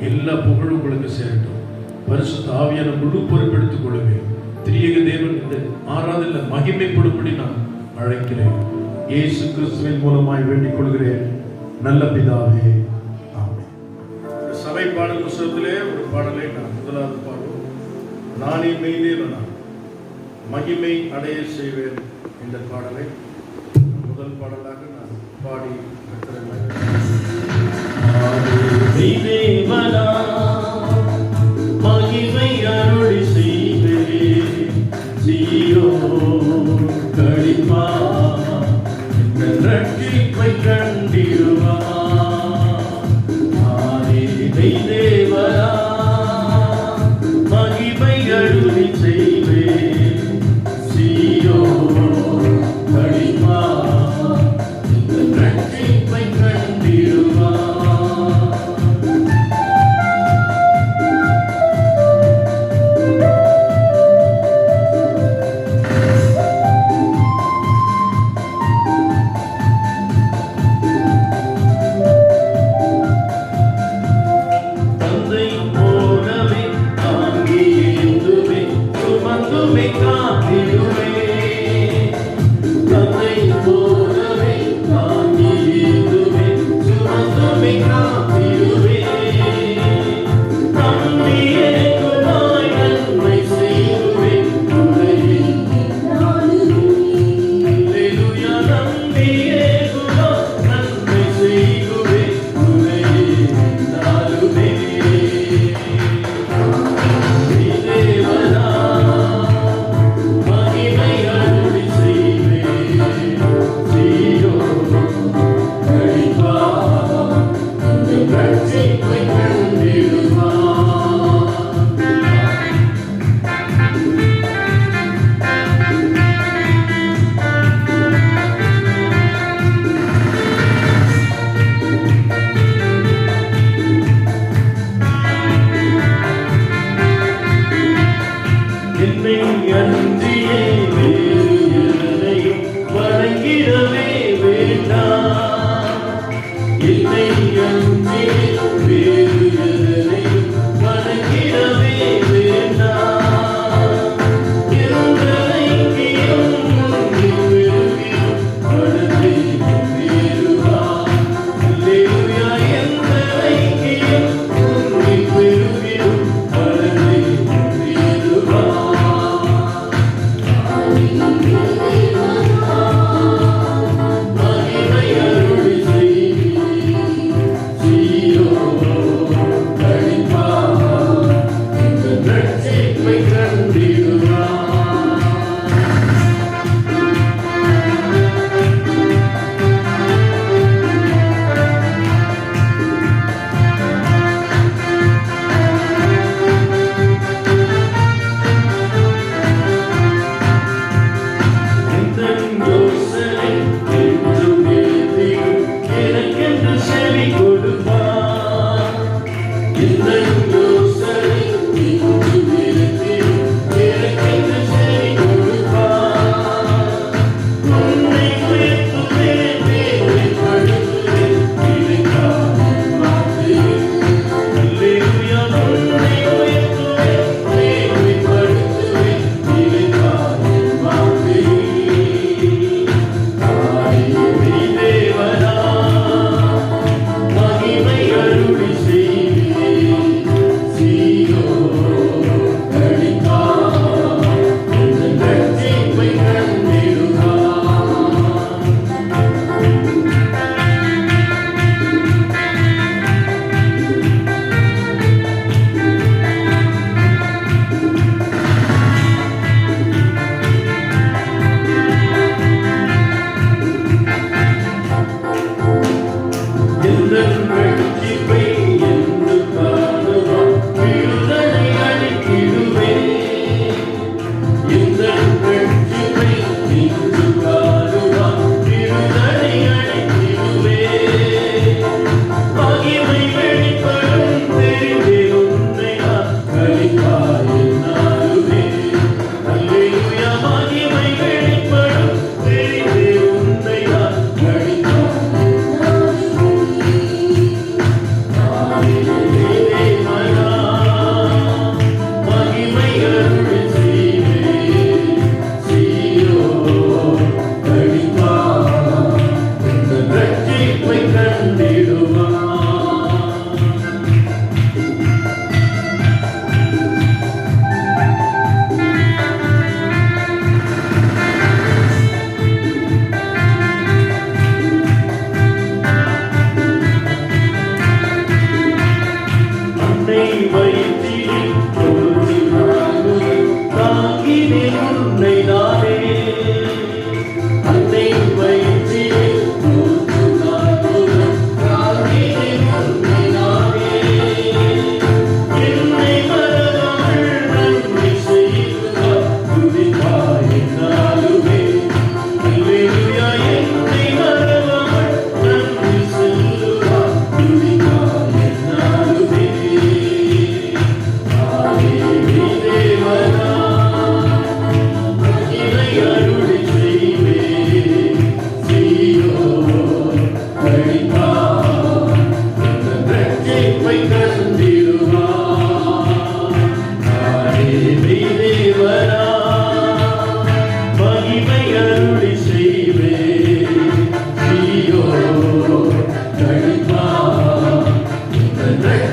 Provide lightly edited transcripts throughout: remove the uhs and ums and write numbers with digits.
எல்லா புகழும் உங்களுக்கு சேரட்டும். பரிசுத்த ஆவியான முழு பொறுப்பெடுத்துக் கொள்ளுவேன். திரியேக தேவன் இந்த ஆராதனையில் மகிமைப்படும்படி நான் அழைக்கிறேன். இயேசு கிறிஸ்துவின் மூலமாய் வேண்டிக் கொள்கிறேன் நல்ல பிதாவே, ஆமென். சபை பாடல் புத்தகத்திலே ஒரு பாடலை நான் முதலாவது பாடுவோம். நானே மெய்தேவனா மகிமை அடைய செய்வேன். இந்த பாடலை முதல் பாடலாக நான் பாடி மெய்தேவனா மகிமை அருளி செய்வேன். சீயோன் களிப்பா ரட்சிப்பை கண்டிடுவா. மெய்தேவனா மகிமை அருளி செய்வேன். சீயோன் களிப்பா ரட்சிப்பை கண்டிடுவா.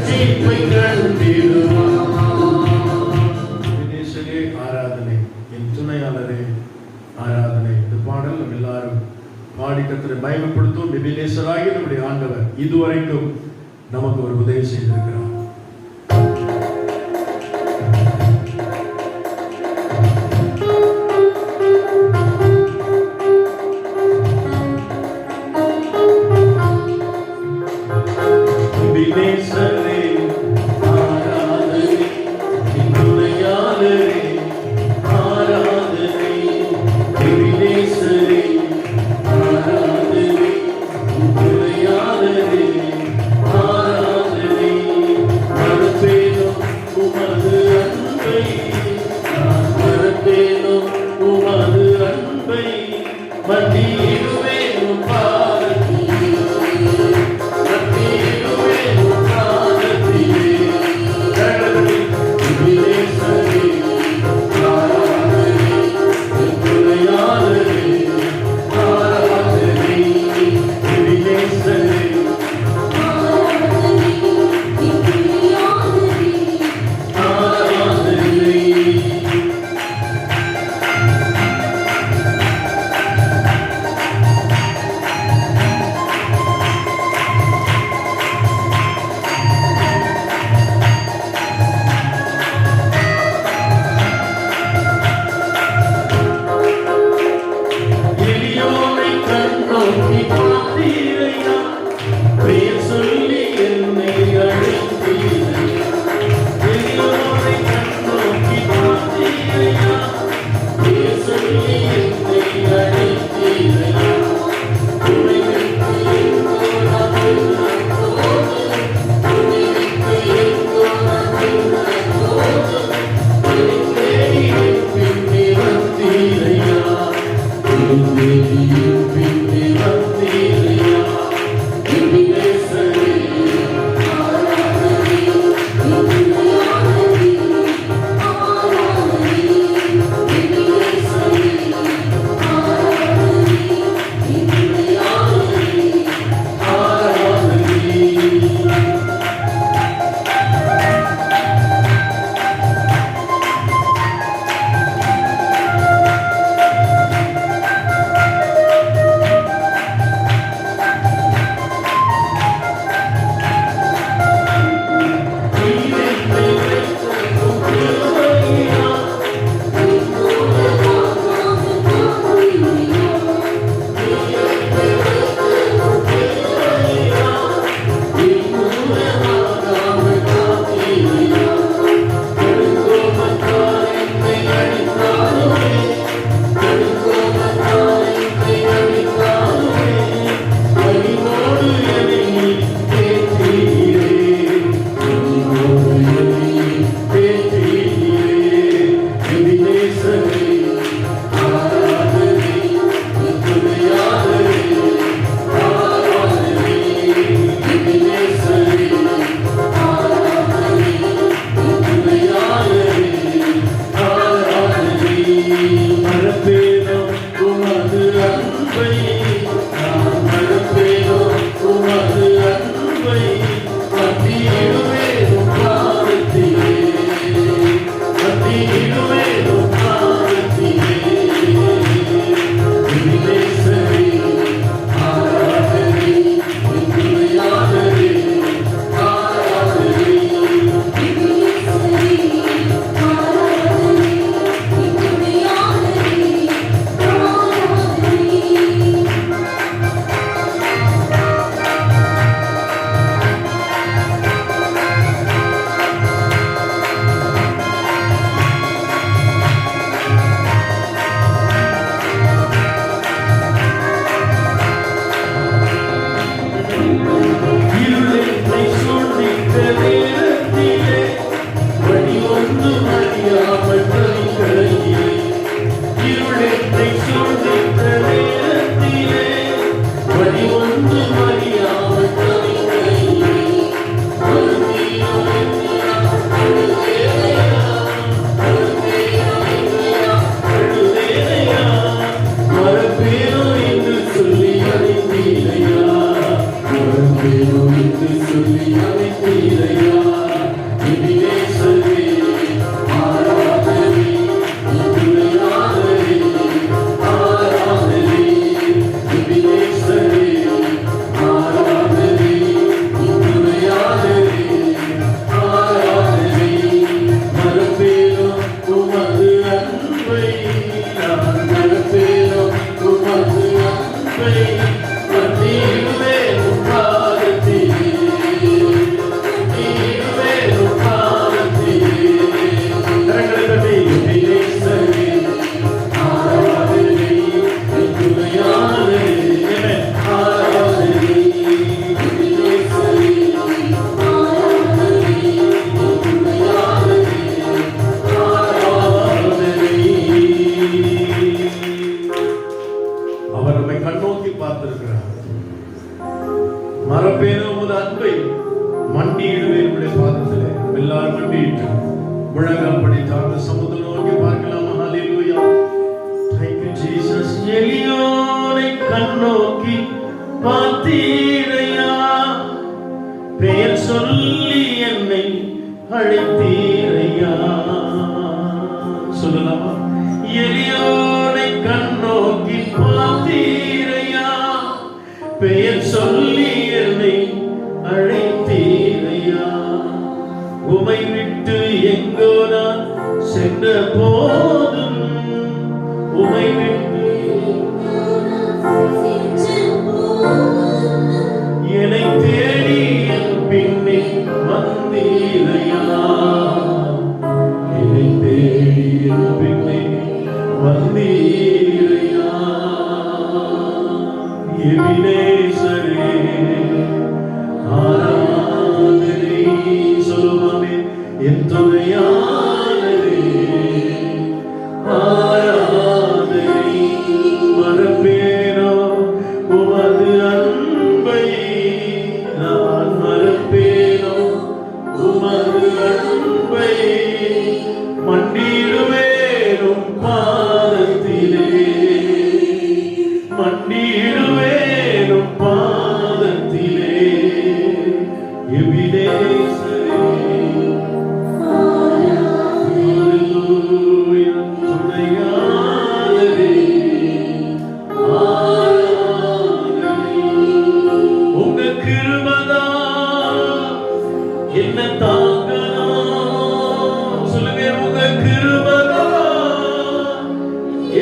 ரட்சிப்பை கண்டிடுவான். வினேசரே ஆராதனை, என் துணையாளரே ஆராதனை. இந்த பாடல் நம்ம எல்லாரும் பாடி கர்த்தரை மகிமைப்படுத்தும். விபிலேசராகி நம்முடைய ஆண்டவர் இதுவரைக்கும் நமக்கு ஒரு உதவி செய்திருக்கிறார். வினேசரே ஆராதனை, என் துணையாளரே ஆராதனை. வினேசரே ஆராதனை, என் துணையாளரே ஆராதனை. எல்லாம் பண்ணிட்டு முழங்கால் படித்த அந்த சமுத்திரம் நோக்கி பார்க்கலாமா? ஹalleluya. Thank you Jesus. எளியோனை கண்ணோக்கி பார்த்தீரையா, பெயர் சொல்லி என்னை அழைத்தீரையா. சொல்லலாமா? எளியோனை கண்ணோக்கி பார்த்தீரையா, பெயர் சொல்லி என்னை அழைத்தீரையா. உமை விட்டு எங்கோ நான் சென்ற போதும், உமை விட்டு என்னை தேடி என் பின்னே வந்தீரையா, என்னை தேடி என் பின்னே வந்தீரையா. எபினேசரே ஆராதனை சொல்லுவாமே, என் துணையாளரே ஆராதனை. மறப்பேனோ உமது அன்பை, நான் மறப்பேனோ உமது அன்பை. மண்டிடுவேனும் பாதத்திலே, மண்டிடுவேனும் பாதத்திலே. எபினேசரே ஹalleluya. துணையாளரே ஆராதனை. உங்க கிருபைதா என்ன தாங்கணும். சொல்லுங்க, உங்க கிருபைதா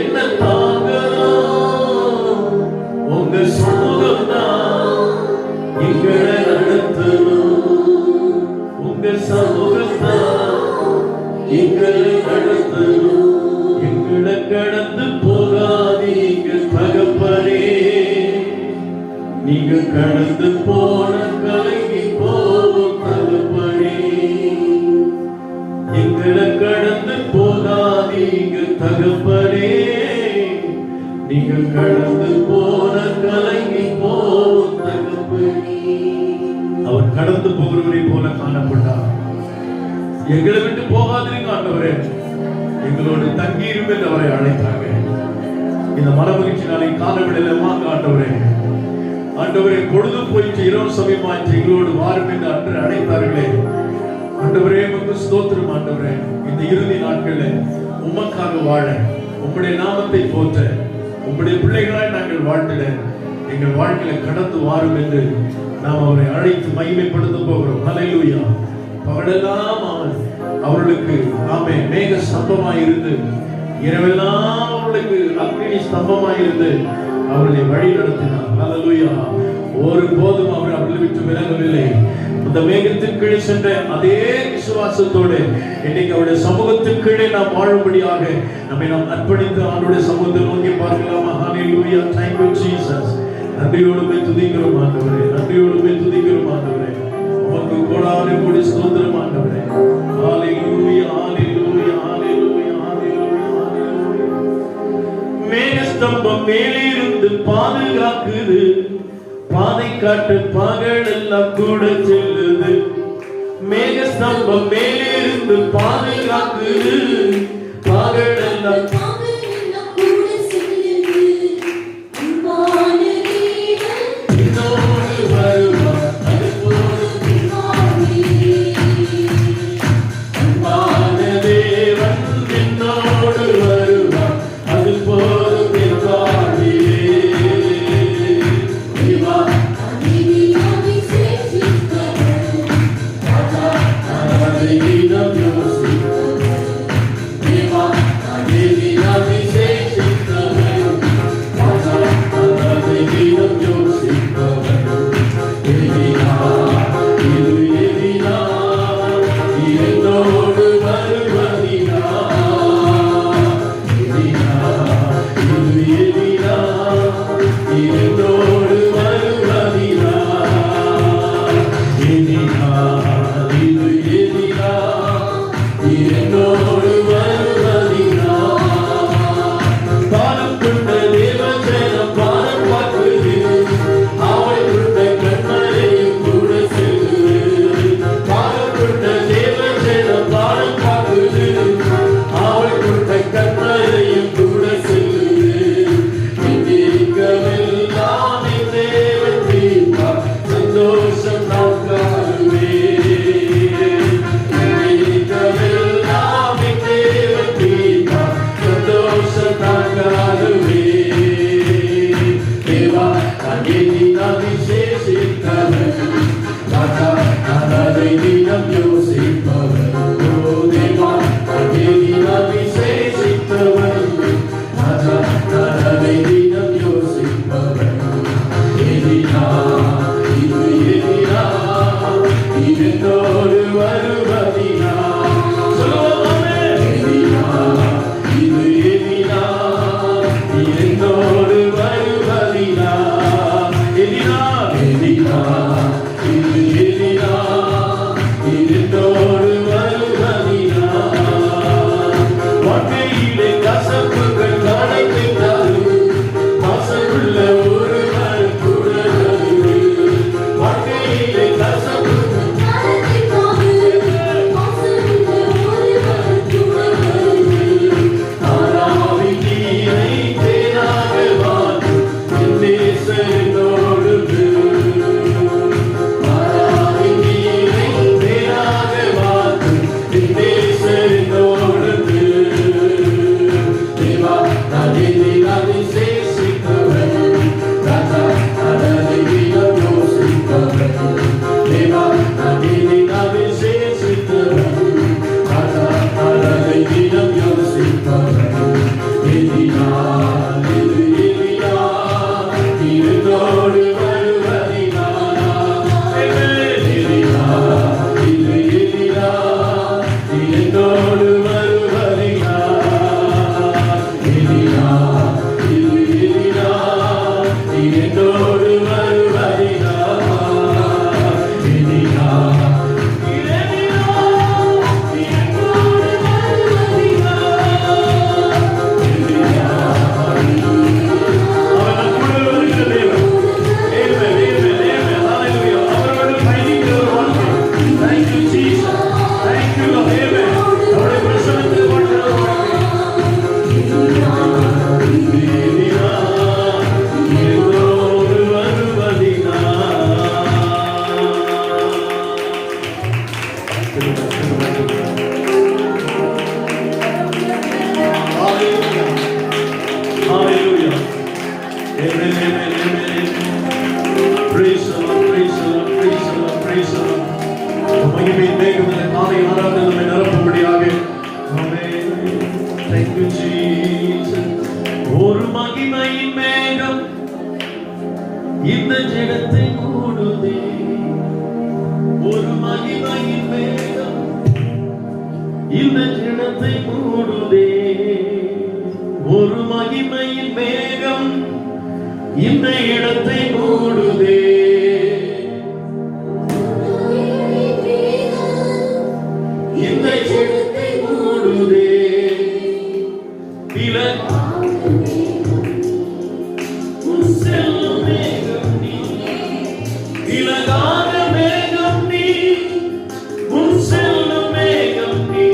என்ன தாங்கணும். உங்க சமூகம்தான் எங்களை நடத்தணும். உங்க சமூகம்தான் எங்களை நடத்தணும். எங்களை கடந்து போகாதீங்க தகப்பனே, நீங்க கடந்து போன கலங்கி போகும் தகப்பனே. எங்களை கடந்து போகாதீங்க தகப்பனே, நீங்க கடந்து போன கலங்கி போகும் தகப்பனே. அவர் கடந்து போகிறவரை போல காணப்பட்டார். எங்களை விட்டு போகாதீங்க ஆண்டவரே, எங்களோடு தங்கியிருக்கும் என்று அவரை அழைத்தாங்க. இந்த மனமகிழ்ச்சி நாளை காலவிடல வாங்க ஆண்டவரே. ஆண்டவரே, பொழுது போயிட்டு இரவு சமயமாயிற்று, எங்களோடு வாரும் என்று அன்று அழைத்தார்களே. ஆண்டவரே, உமக்கு ஸ்தோத்திரம் ஆண்டவரே. இந்த இறுதி நாட்களில் உமக்காக வாழ, உம்முடைய நாமத்தை போற்ற, உம்முடைய பிள்ளைகளாய் நாங்கள் வாழ்ந்திட எங்கள் வாழ்க்கையில கடந்து வாரும் என்று நாம் அவரை அழைத்து மகிமைப்படுத்த போகிறோம். ஹல்லேலூயா. பகலெல்லாம் அவர்களுக்கு ஆமே மேக ஸ்தம்பமாய் இருந்து, இரவெல்லாம் அவர்களுக்கு அக்னி ஸ்தம்பமாய் இருந்து அவர்களை வழி நடத்தினார். ஹல்லேலூயா. ஒருபோதும் அவர் அவர்களை விட்டு விலகவில்லை. அந்த மேகத்திற்கீழே சென்ற அதே விசுவாசத்தோடு இன்னைக்கு அவருடைய சமூகத்திற்கீழே நாம் வாழும்படியாக நம்மை நாம் அர்ப்பணித்து ஆண்டவருடைய சமூகத்தை நோக்கி பார்க்கலாமா? ஹல்லேலூயா. Thank you Jesus. நன்றியோடு போய் துதிக்கிறோம் ஆண்டவரே, நன்றியோடு போய் துதிக்கிறோம் ஆண்டவரே. உமக்கு கோடான கோடி ஸ்தோத்திரம் ஆண்டவரே. ஹல்லேலூயா, ஹல்லேலூயா, ஹல்லேலூயா, ஹல்லேலூயா. மேகஸ்தம்பம் மேலிருந்து பாதுகாக்குது, பாதை காட்டு பகல் எல்லாம் கூட செல்லுது. மேகஸ்தம்பம் மேலிருந்து பாதுகாக்குது, பகல் எல்லாம் என்னோடு வருவதினால் வாழ்க்கையிலே கசப்புகள் நடத்தினாலும் வாசமுள்ள ஒருவர் கூட வருவேன். வாழ்க்கையிலே கசப்புகள் ஆறாவின் நீரை தேனாக மாற்றும் என் நேசனோடு ஆறாவின் நீரை தேனாக மாற்றும் என் நேசனோடு தேவா நதியை சேசித்தவன் ராஜா நதியிடம் யோசித்தவன் தேவா நதியை சேசித்தவன் ராஜா நதியிடம் யோசித்தவன் எதினால் இது எதினால் இருந்தோடு வருவதினால் எதினால் இது எதினால் இருந்தோடு வருவதினால் எதினால் இது எதினால் இருந்தோடு வருவதினால் எதினால் Hallelujah. Amen, amen, amen, amen. Praise the Lord, praise the Lord, praise the Lord, praise the Lord. மகிமையின் மேகம் இந்த காலை ஆராதனை நம்மை நிரப்பும்படியாக. Amen. Thank you, Jesus. ஒரு மகிமையின் மேகம் இந்த ஜெகத்தை மூடுதே. ஒரு மகிமையின் மேகம் இந்த ஜெகத்தை மூடுதே. ஒரு மகிமையின் மேகம் இந்த இடத்தை மூடுதே. இந்த இடத்தை மூடுதே. உன் செல்லும் மேகம் நீ, விலகாத மேகம் நீ, உன் செல்லும் மேகம் நீ.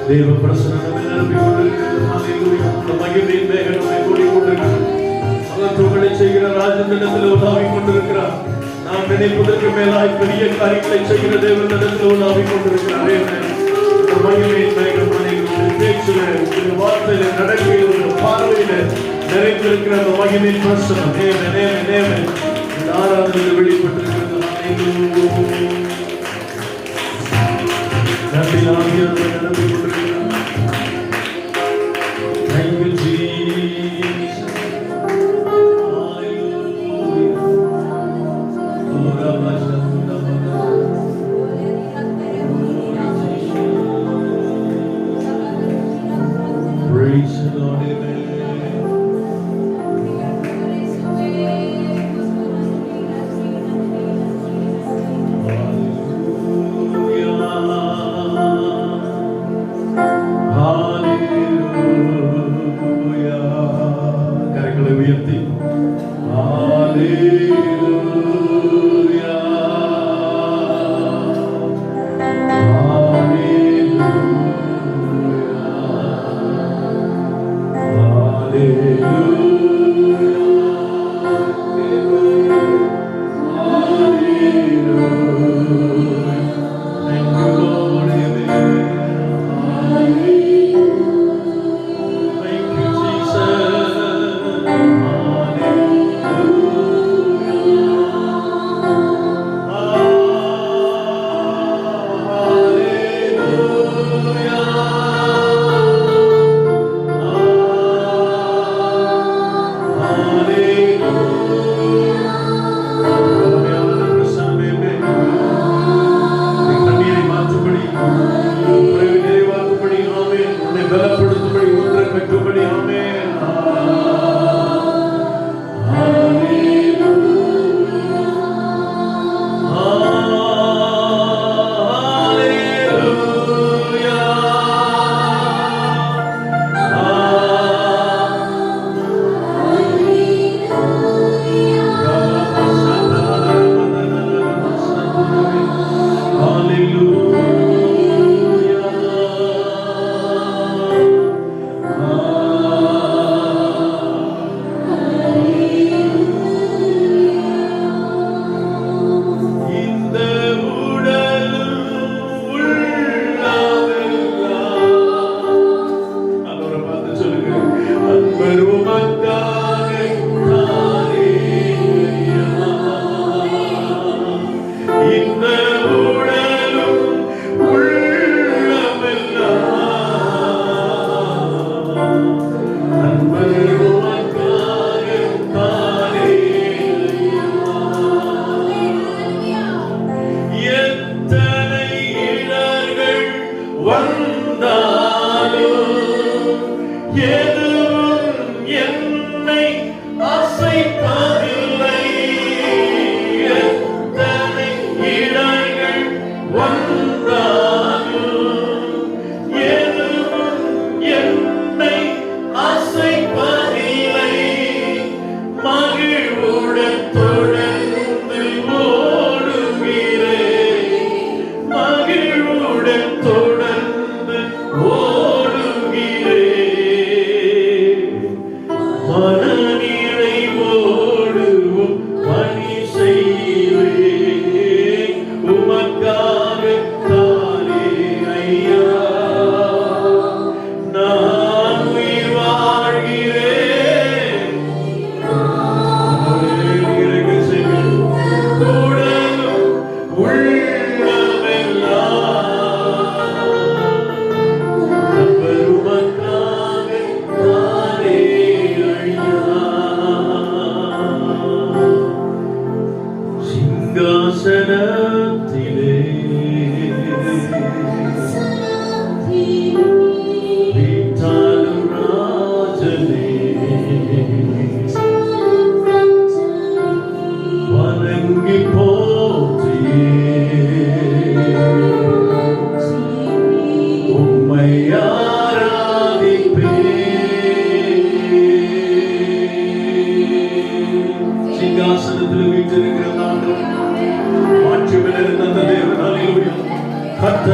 தேவ பிரசன்னமே நிரம்பி கொண்டிருக்கிறது. ஹalleluya. அந்த மகிமையின் மேகம் நம்மை மூடி கொண்டிருக்கிறது. மகத்துவங்களை செய்கிற ராஜனிடத்தில் உலாவிக் கொண்டிருக்கிறார். நாம் நினைப்பதற்கு மேலாய் பெரிய காரியங்களை செய்கிற தேவனிடத்தில் உலாவிக் கொண்டிருக்கிறார். அந்த மகிமையின் மேகம் நம்மை பேச்சில உங்களுடைய வார்த்தையில நடக்கையில உங்களுடைய பார்வையில நிறைந்திருக்கிற அந்த மகிமையின் பிரசனம் நேமே நேமே நேமே இந்த ஆராதனையில் வெளிப்பட்டிருக்கிறது. நன்றி ஆவியானவர் நடந்து கொண்டிருக்கிறார். Thank you, Jesus. Praise the Lord, amen.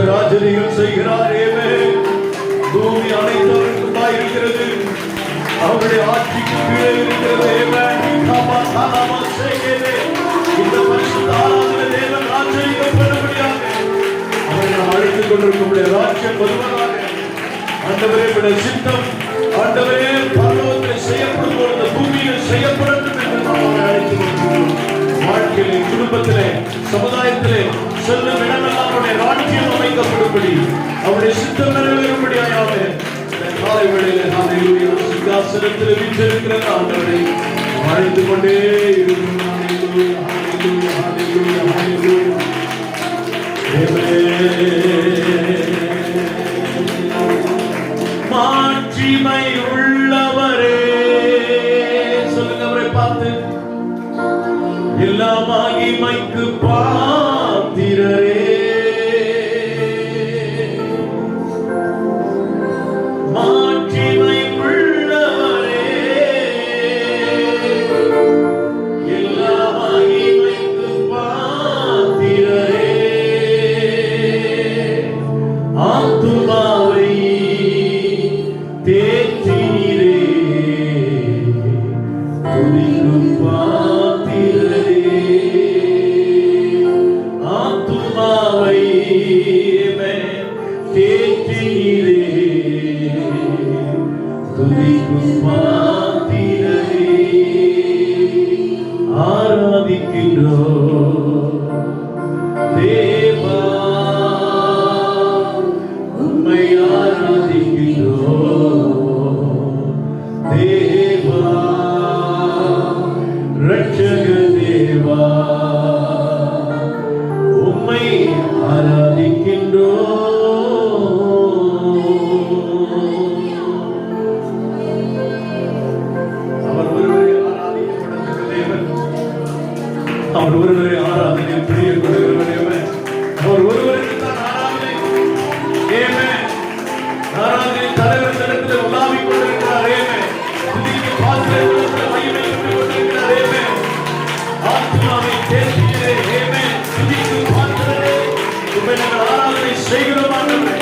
ராஜரீகம் செய்கிறார். பூமி அனைத்தவருக்குமாய் இருக்கிறது. அவருடைய ஆட்சிக்கு கீழே இருக்கிறது. இந்த பரிசுத்த ஆராதனை தேவன் ராஜரீகம் பெறும்படியாக அவரை நாம் அழைத்துக் கொண்டிருக்கக்கூடிய ராஜ்யம் வருவதாக ஆண்டவரே உம்முடைய சித்தம் ஆண்டவரே பரலோகத்தில் செய்யப்படும் பொழுது பூமியில் செய்யப்படட்டும் என்று நாம் உம்மை அழைத்துக் கொள்கிறோம். வாழ்க்கையிலே, குடும்பத்திலே, சமுதாயத்திலே செல்லும் இடமெல்லாம் அவருடைய ராஜ்யம் அமைக்கப்படும்படி அவருடைய சித்தம் நிறைவேறும்படியாக இந்த காலை வேளையிலே ஹல்லேலூயா சிங்காசனத்தில் வீற்றிருக்கிற ஆண்டவரை அழைத்துக் கொண்டே இருக்கும். ஹல்லேலூயா ஹல்லேலூயா ஹல்லேலூயா ஹல்லேலூயா. மாட்சிமை உள்ளவரே, சொல்லுங்க அவரை பார்த்து, எல்லா மகிமைக்கு பாத்திரரே, மாட்சிமை உள்ளவரே, எல்லா மகிமைக்கு பாத்திரரே, ஆத்துமாவை தேற்றினீரே, துதிக்கும் பாத்திரரே, ஆத்துமாவை தேற்றினீரே, துதிக்கும் பாத்திரரே, ஆராதிக்கின்றோம் தேவா, உம்மை ஆராதிக்கின்றோம் தேவா, ரட்சக தேவா, உம்மை ஆராதிக்கின்றோம். அவர் ஒருவரே ஆராதிக்கப்படத்தக்க தேவன், அவர் ஒருவரே ஆராதனை பிரியப்படுகிற தேவன், அவர் ஒருவருக்கு தான் ஆராதனை. ஆமென். ஆராதனை தலைவர் இடத்தில் உலாவிக் கொண்டிருக்கிறார். ஆமென். துதிக்கு பாத்திரத்தில் மகிமை கொண்டு கொண்டிருக்கிறார். ஆமென். ஆத்துமாவை தேற்றினீரே. ஆமென். துதிக்கு பாத்திரரே, உம்மை நாங்கள் ஆராதனை செய்கிறோம் ஆண்டவரே.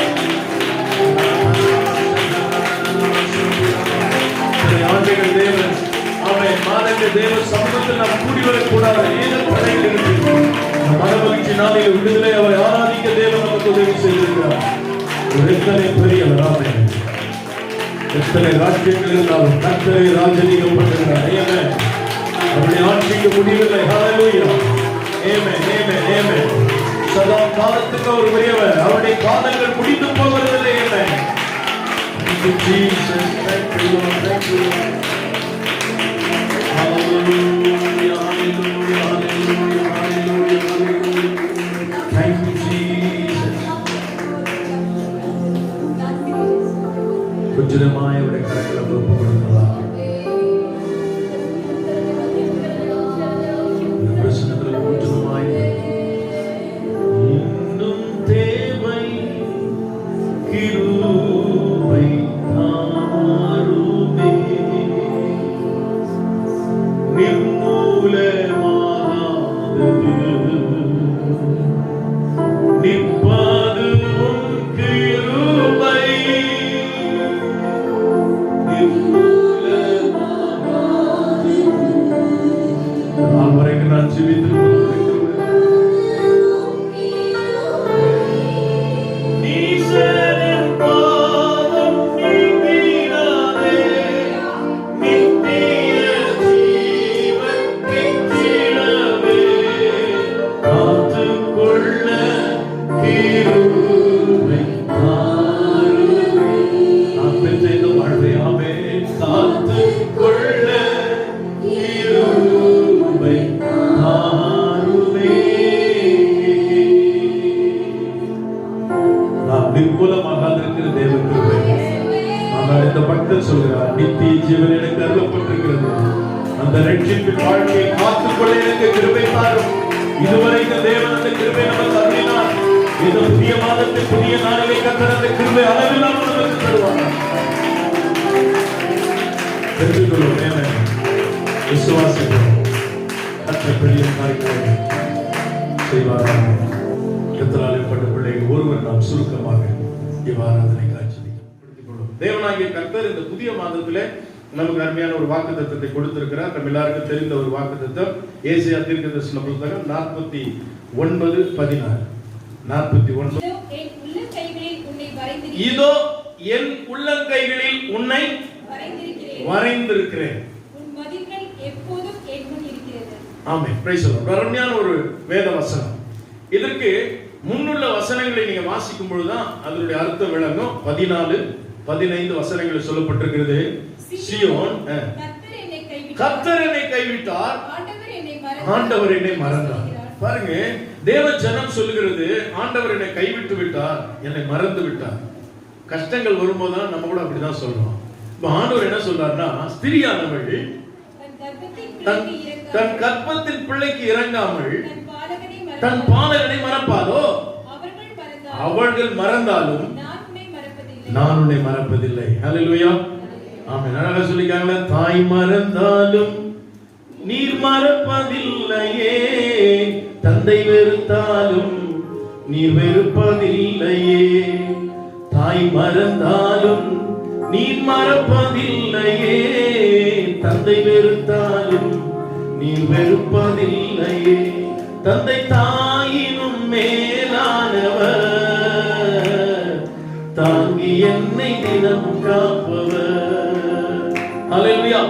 ஆண்டுகள் தேவன், ஆமென், மாதங்கள் தேவ சமூகத்தில் நாம் கூடி வரக்கூடாது. ஏதோ தடைகள் இருக்கு. மனமகிழ்ச்சி நாளில் விடுதலை அவரை ஆராதிக்க தேவன் நமக்கு உதவி செய்திருக்கிறார். எத்தனை பெரியவர், ஆமென். எத்தனை ராஜ்யங்கள் இருந்தாலும் கர்த்தரை ராஜரீகம் பண்ணுகிறார். ஆமென். அவருடைய ஆட்சிக்கு முடிவில்லை. ஹல்லேலூயா. ஆமென் ஆமென் ஆமென். சதா காலத்துக்கு அவர் பெரியவர். அவருடைய காலங்கள் முடிந்து போவதில்லை. ஆமென். Thank you, Jesus. Thank you, Lord. Thank you, Lord. Hallelujah, hallelujah, hallelujah, hallelujah, hallelujah. Thank you, Jesus. உச்சிதமாய் அவருடைய கரங்களை ஒப்பு கொடுக்கலாம். இந்த பிரசன்னத்தில் உச்சிதமாய் இன்னும் தேவை கிருபை தாருமே, நிர்மூலமாகாதது நிற்பது உம் கிருபை, நிர்மூலமாகாதது. நாள் வரைக்கும் நான் ஜீவித்து நிர்மூலமாகாதிருக்கிற தேவ கிருபை. ஆனால் இந்த பக்தர் சொல்கிறார், நித்திய ஜீவன் எனக்கு அருளப்பட்டிருக்கிறது. அந்த ரட்சிப்பின் வாழ்க்கையை காத்துக்கொள்ள எனக்கு கிருபை தாரும். இதுவரை இந்த தேவன் அந்த கிருபை நமக்கு அருளினார். இந்த புதிய மாதத்தில் புதிய நாளிலே கர்த்தர் அந்த கிருபை அளவில்லாமல் நமக்கு தருவார். தெரிந்துகொள்வோம். ஆமென். விசுவாசிக்கிறோம். கர்த்தர் பெரிய காரியங்களை செய்வாராக. கர்த்தரால் பிள்ளைகள் ஒருவர் நாம் சுருக்கமாக இவ்வாராதனை காட்சிப்படுத்திக் கொள்வோம். தேவனாகிய கர்த்தர் இந்த புதிய மாதத்திலே நமக்கு அருமையான ஒரு வாக்குத்தத்தத்தை கொடுத்திருக்கிறார். நம்ம எல்லாருக்கும் தெரிந்த ஒரு வாக்குத்தத்தம் ஏசாயா தீர்க்கதரிசன புத்தகம் 49:16. 49. இதோ என் உள்ளங்கைகளில் உன்னை வரைந்திருக்கிறேன். உன் மதில்கள் எப்போதும் என் முன் இருக்கிறது. ஆமென். Praise the lord. அருமையான ஒரு வேத வசனம். இதற்கு முன்னுள்ள வசனங்களை நீங்க வாசிக்கும் பொழுதுதான் அதனுடைய அர்த்தம் விளங்கும். 14 15 வசனங்களில் சொல்லப்பட்டிருக்கிறது. சீயோன் கர்த்தர் என்னை கைவிட்டார், ஆண்டவர் என்னை மறந்தார். பாருங்க, தேவ ஜனம் சொல்லுகிறது ஆண்டவர் என்னை கைவிட்டு விட்டார், என்னை மறந்து விட்டார். கஷ்டங்கள் வரும்போதுதான் நம்ம கூட அப்படிதான் சொல்றோம். இப்ப ஆண்டவர் என்ன சொல்றாருன்னா, ஸ்திரியானவள் தன் கர்ப்பத்தின் பிள்ளைக்கு இறங்காமல் தன் பாலகனை மறப்பாதோ, அவர்கள் மறந்தாலும் நான் உன்னை மறப்பதில்லை. ஹல்லேலூயா. ஆமென். அழகா சொல்லிருக்காங்க, தாய் மறந்தாலும் நீர் மறப்பதில்லையே, தந்தை வெறுத்தாலும் நீர் வெறுப்பதில்லையே. தாய் மறந்தாலும் நீர் மறப்பதில்லையே, தந்தை வெறுத்தாலும் நீர் வெறுப்பதில்லையே. தந்தை தாயினும் மேலானவர், தாங்கி என்னை தினம் காப்பவர். ஹல்லேலூயா.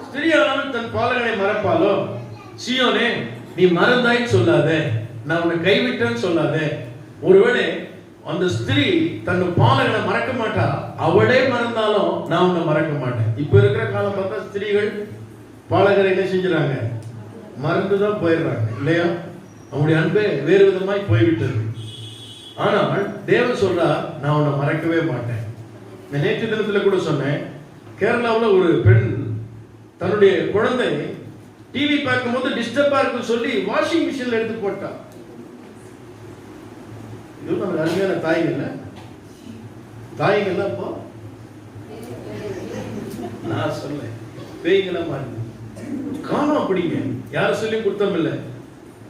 ஸ்திரியானவள் தன் பாலகனை மறப்பாளோ? சீயோனே, நீ மறந்தாய்ன்னு சொல்லாதே, நான் உன்னை கைவிட்டேன்னு சொல்லாதே. ஒருவேளை அந்த ஸ்திரீ தன் பாலகனை மறக்க மாட்டா, அவளே மறந்தாலும் நான் உன்னை மறக்க மாட்டேன். இப்ப இருக்கிற காலம் பார்த்தா ஸ்திரீகள் பாலகரை என்ன செஞ்சுறாங்க? மறந்துதான் போயிடுறாங்க இல்லையா? அவங்களுடைய அன்பே வேறு விதமாய் போய்விட்டது. ஆனால் தேவன் சொல்றா, நான் உன்னை மறக்கவே மாட்டேன். நேற்று தினத்துல கூட சொன்னேன், கேரளாவில் ஒரு பெண் தன்னுடைய குழந்தை டிவி பார்க்கும் போது டிஸ்டர்பா இருக்குன்னு சொல்லி வாஷிங் மிஷின்ல எடுத்து போட்டா. இது நம்ம அருமையான தாய்கள் தாய்கள். அப்போ நான் சொல்ல பேய்களமா இருக்கு காணும். அப்படிங்க யாரும் சொல்லி குத்தம் இல்லை.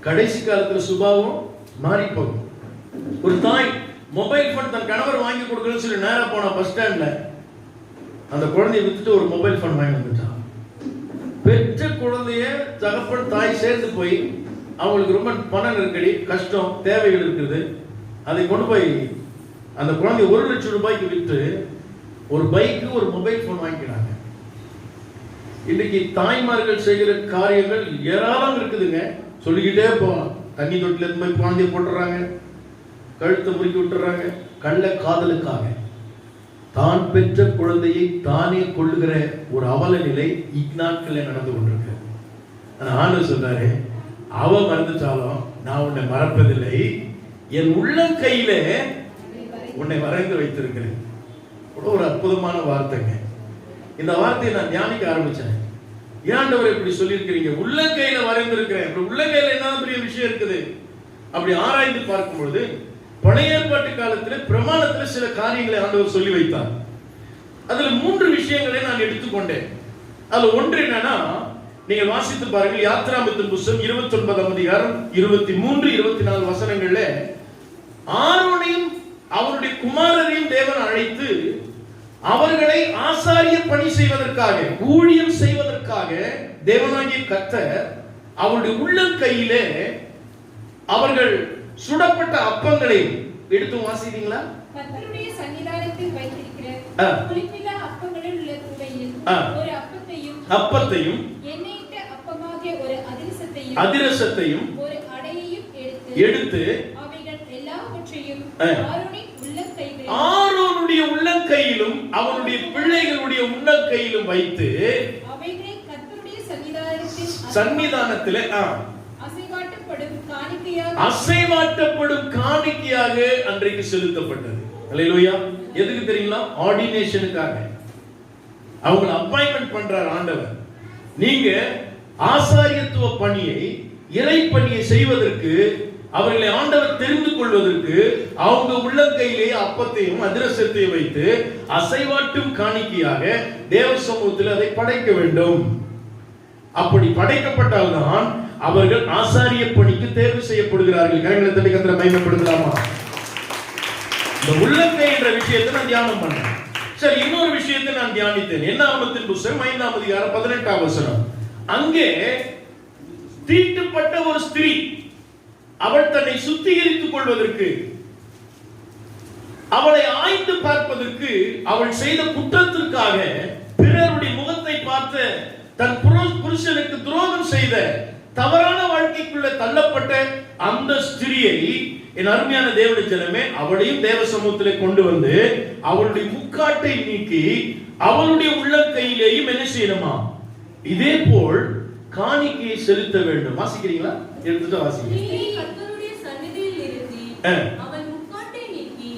கடைசி காலத்துல சுபாவம் மாறி போகும். ஒரு தாய் மொபைல் போன் தன் கணவர் வாங்கி கொடுக்கணும்னு சொல்லி நேரா போனா பஸ் ஸ்டாண்ட்ல, அந்த குழந்தைய வித்துட்டு ஒரு மொபைல் போன் வாங்கி வந்துட்டான். பெற்ற குழந்தைய தகப்பன் தாய் சேர்ந்து போய் அவங்களுக்கு ரொம்ப பண நெருக்கடி, கஷ்டம், தேவைகள் இருக்குது. அதை கொண்டு போய் அந்த குழந்தை 1 லட்சம் ரூபாய்க்கு விற்று ஒரு பைக்கு ஒரு மொபைல் போன் வாங்கிக்கிறாங்க. இன்னைக்கு தாய்மார்கள் செய்கிற காரியங்கள் ஏராளம் இருக்குதுங்க, சொல்லிக்கிட்டே போகலாம். தண்ணி தொட்டில இருந்து போய் குழந்தைய போட்டுறாங்க, கழுத்தை முறுக்கி விட்டுறாங்க, கள்ள காதலுக்காக தான் பெற்ற குழந்தையை தானே கொள்ளுகிற ஒரு அவல நிலை இந்நாட்களில் நடந்து கொண்டிருக்கு. ஆண்டவர் சொல்றாரு, அவ மறந்துட்டாலும் நான் உன்னை மறப்பதில்லை, என் உள்ளங்கையில உன்னை வரைந்து வைத்திருக்கிறேன். ஒரு அற்புதமான வார்த்தைங்க. இந்த வார்த்தையை நான் தியானிக்க ஆரம்பிச்சேன். ஆண்டவர் இப்படி சொல்லியிருக்கிறீங்க, உள்ளங்கையில வரைந்திருக்கிறேன். உள்ளங்கையில என்ன பெரிய விஷயம் இருக்குது அப்படி ஆராய்ந்து பார்க்கும்பொழுது, பழைய ஏற்பாட்டு காலத்தில் பிரமாணத்துல சில காரியங்களை ஆண்டவர் சொல்லி வைத்தார். அதுல 3 விஷயங்களை நான் எடுத்துக்கொண்டேன். அதுல ஒன்று என்னன்னா, நீங்க வாசித்து பாருங்கள், யாத்ராமத்தின் புத்தகம் 29ஆம் அதிகாரம் 23 24 வசனங்கள்ல ஆரோனையும் அவருடைய குமாரரையும் தேவன் அழைத்து அவர்களை ஆசாரிய பணி செய்வதற்காக, ஊழியம் செய்வதற்காக தேவனாகிய கர்த்தர் அவருடைய உள்ளங்கையிலே அவர்கள் சுடப்பட்ட அப்பங்களை எடுத்து வாசித்தீங்களா? கர்த்தருடைய சன்னிதானத்தில் வைத்திருக்கிற புளிப்பில்லா அப்பங்களில் உள்ள கூடையில் ஒரு அப்பத்தையும் எண்ணெயிட்ட அப்பமாகிய ஒரு அதிரசத்தையும் ஒரு அடையையும் எடுத்து அவைகள் எல்லாவற்றையும் ஆரோனுடைய உள்ளங்கையிலும் அவனுடைய பிள்ளைகளுடைய உள்ளங்கையிலும் வைத்து அவைகளை கர்த்தருடைய சன்னிதானத்திலே அசைவாட்டப்படும் காணிக்கையாக அன்றைக்கு செலுத்தப்பட்டது. அல்லேலூயா. எதுக்கு தெரியுங்களா? ஆர்டினேஷனுக்காக. அவங்களை அப்பாயின்மென்ட் பண்றார் ஆண்டவர். நீங்க ஆசாரியத்துவ பணியை, இறை பணியை செய்வதற்கு, அவர்களை ஆண்டவர் தெரிந்து கொள்வதற்கு அவங்க உள்ளங்கையிலே அப்பத்தையும் அதிரசத்தையும் வைத்து அசைவாட்டும் காணிக்கையாக தேவ சமூகத்தில் அதை படைக்க வேண்டும். அப்படி படைக்கப்பட்டால்தான் அவர்கள் ஆசாரிய பணிக்கு தேர்வு செய்யப்படுகிறார்கள். கரங்களை தட்டி கர்த்தரை மகிமைப்படுத்தலாமா? இந்த உள்ளங்கை என்ற விஷயத்தை நான் தியானம் பண்ணேன். சரி, இன்னொரு விஷயத்தை நான் தியானித்தேன். என்னாகமத்தின் புத்தகம் 5ஆம் அதிகாரம் 18ஆம் வசனம். அங்கே தீட்டுப்பட்ட ஒரு ஸ்திரீ அவள் தன்னை சுத்திகரித்துக் கொள்வதற்கு அவளை ஆய்ந்து பார்ப்பதற்கு அவள் செய்த குற்றத்திற்காக பிறருடைய முகத்தை பார்த்து தன் புருஷனுக்கு துரோகம் செய்த தவறான வாழ்க்கைக்குள்ள தள்ளப்பட்ட அந்த ஸ்திரியை, என் அருமையான தேவனுடைய ஜனமே, அவளையும் தேவ சமூகத்திலே கொண்டு வந்து அவளுடைய முக்காட்டை நீக்கி அவளுடைய உள்ளங்கையிலேயும் என்ன செய்யணுமா, இதே போல் காணிக்கையை செலுத்த வேண்டும். வாசிக்கிறீங்களா? எடுத்துட்டு வாசிக்கிறீங்க. கர்த்தருடைய சந்நிதியில் நிறுத்தி அவன் முக்காட்டை நீக்கி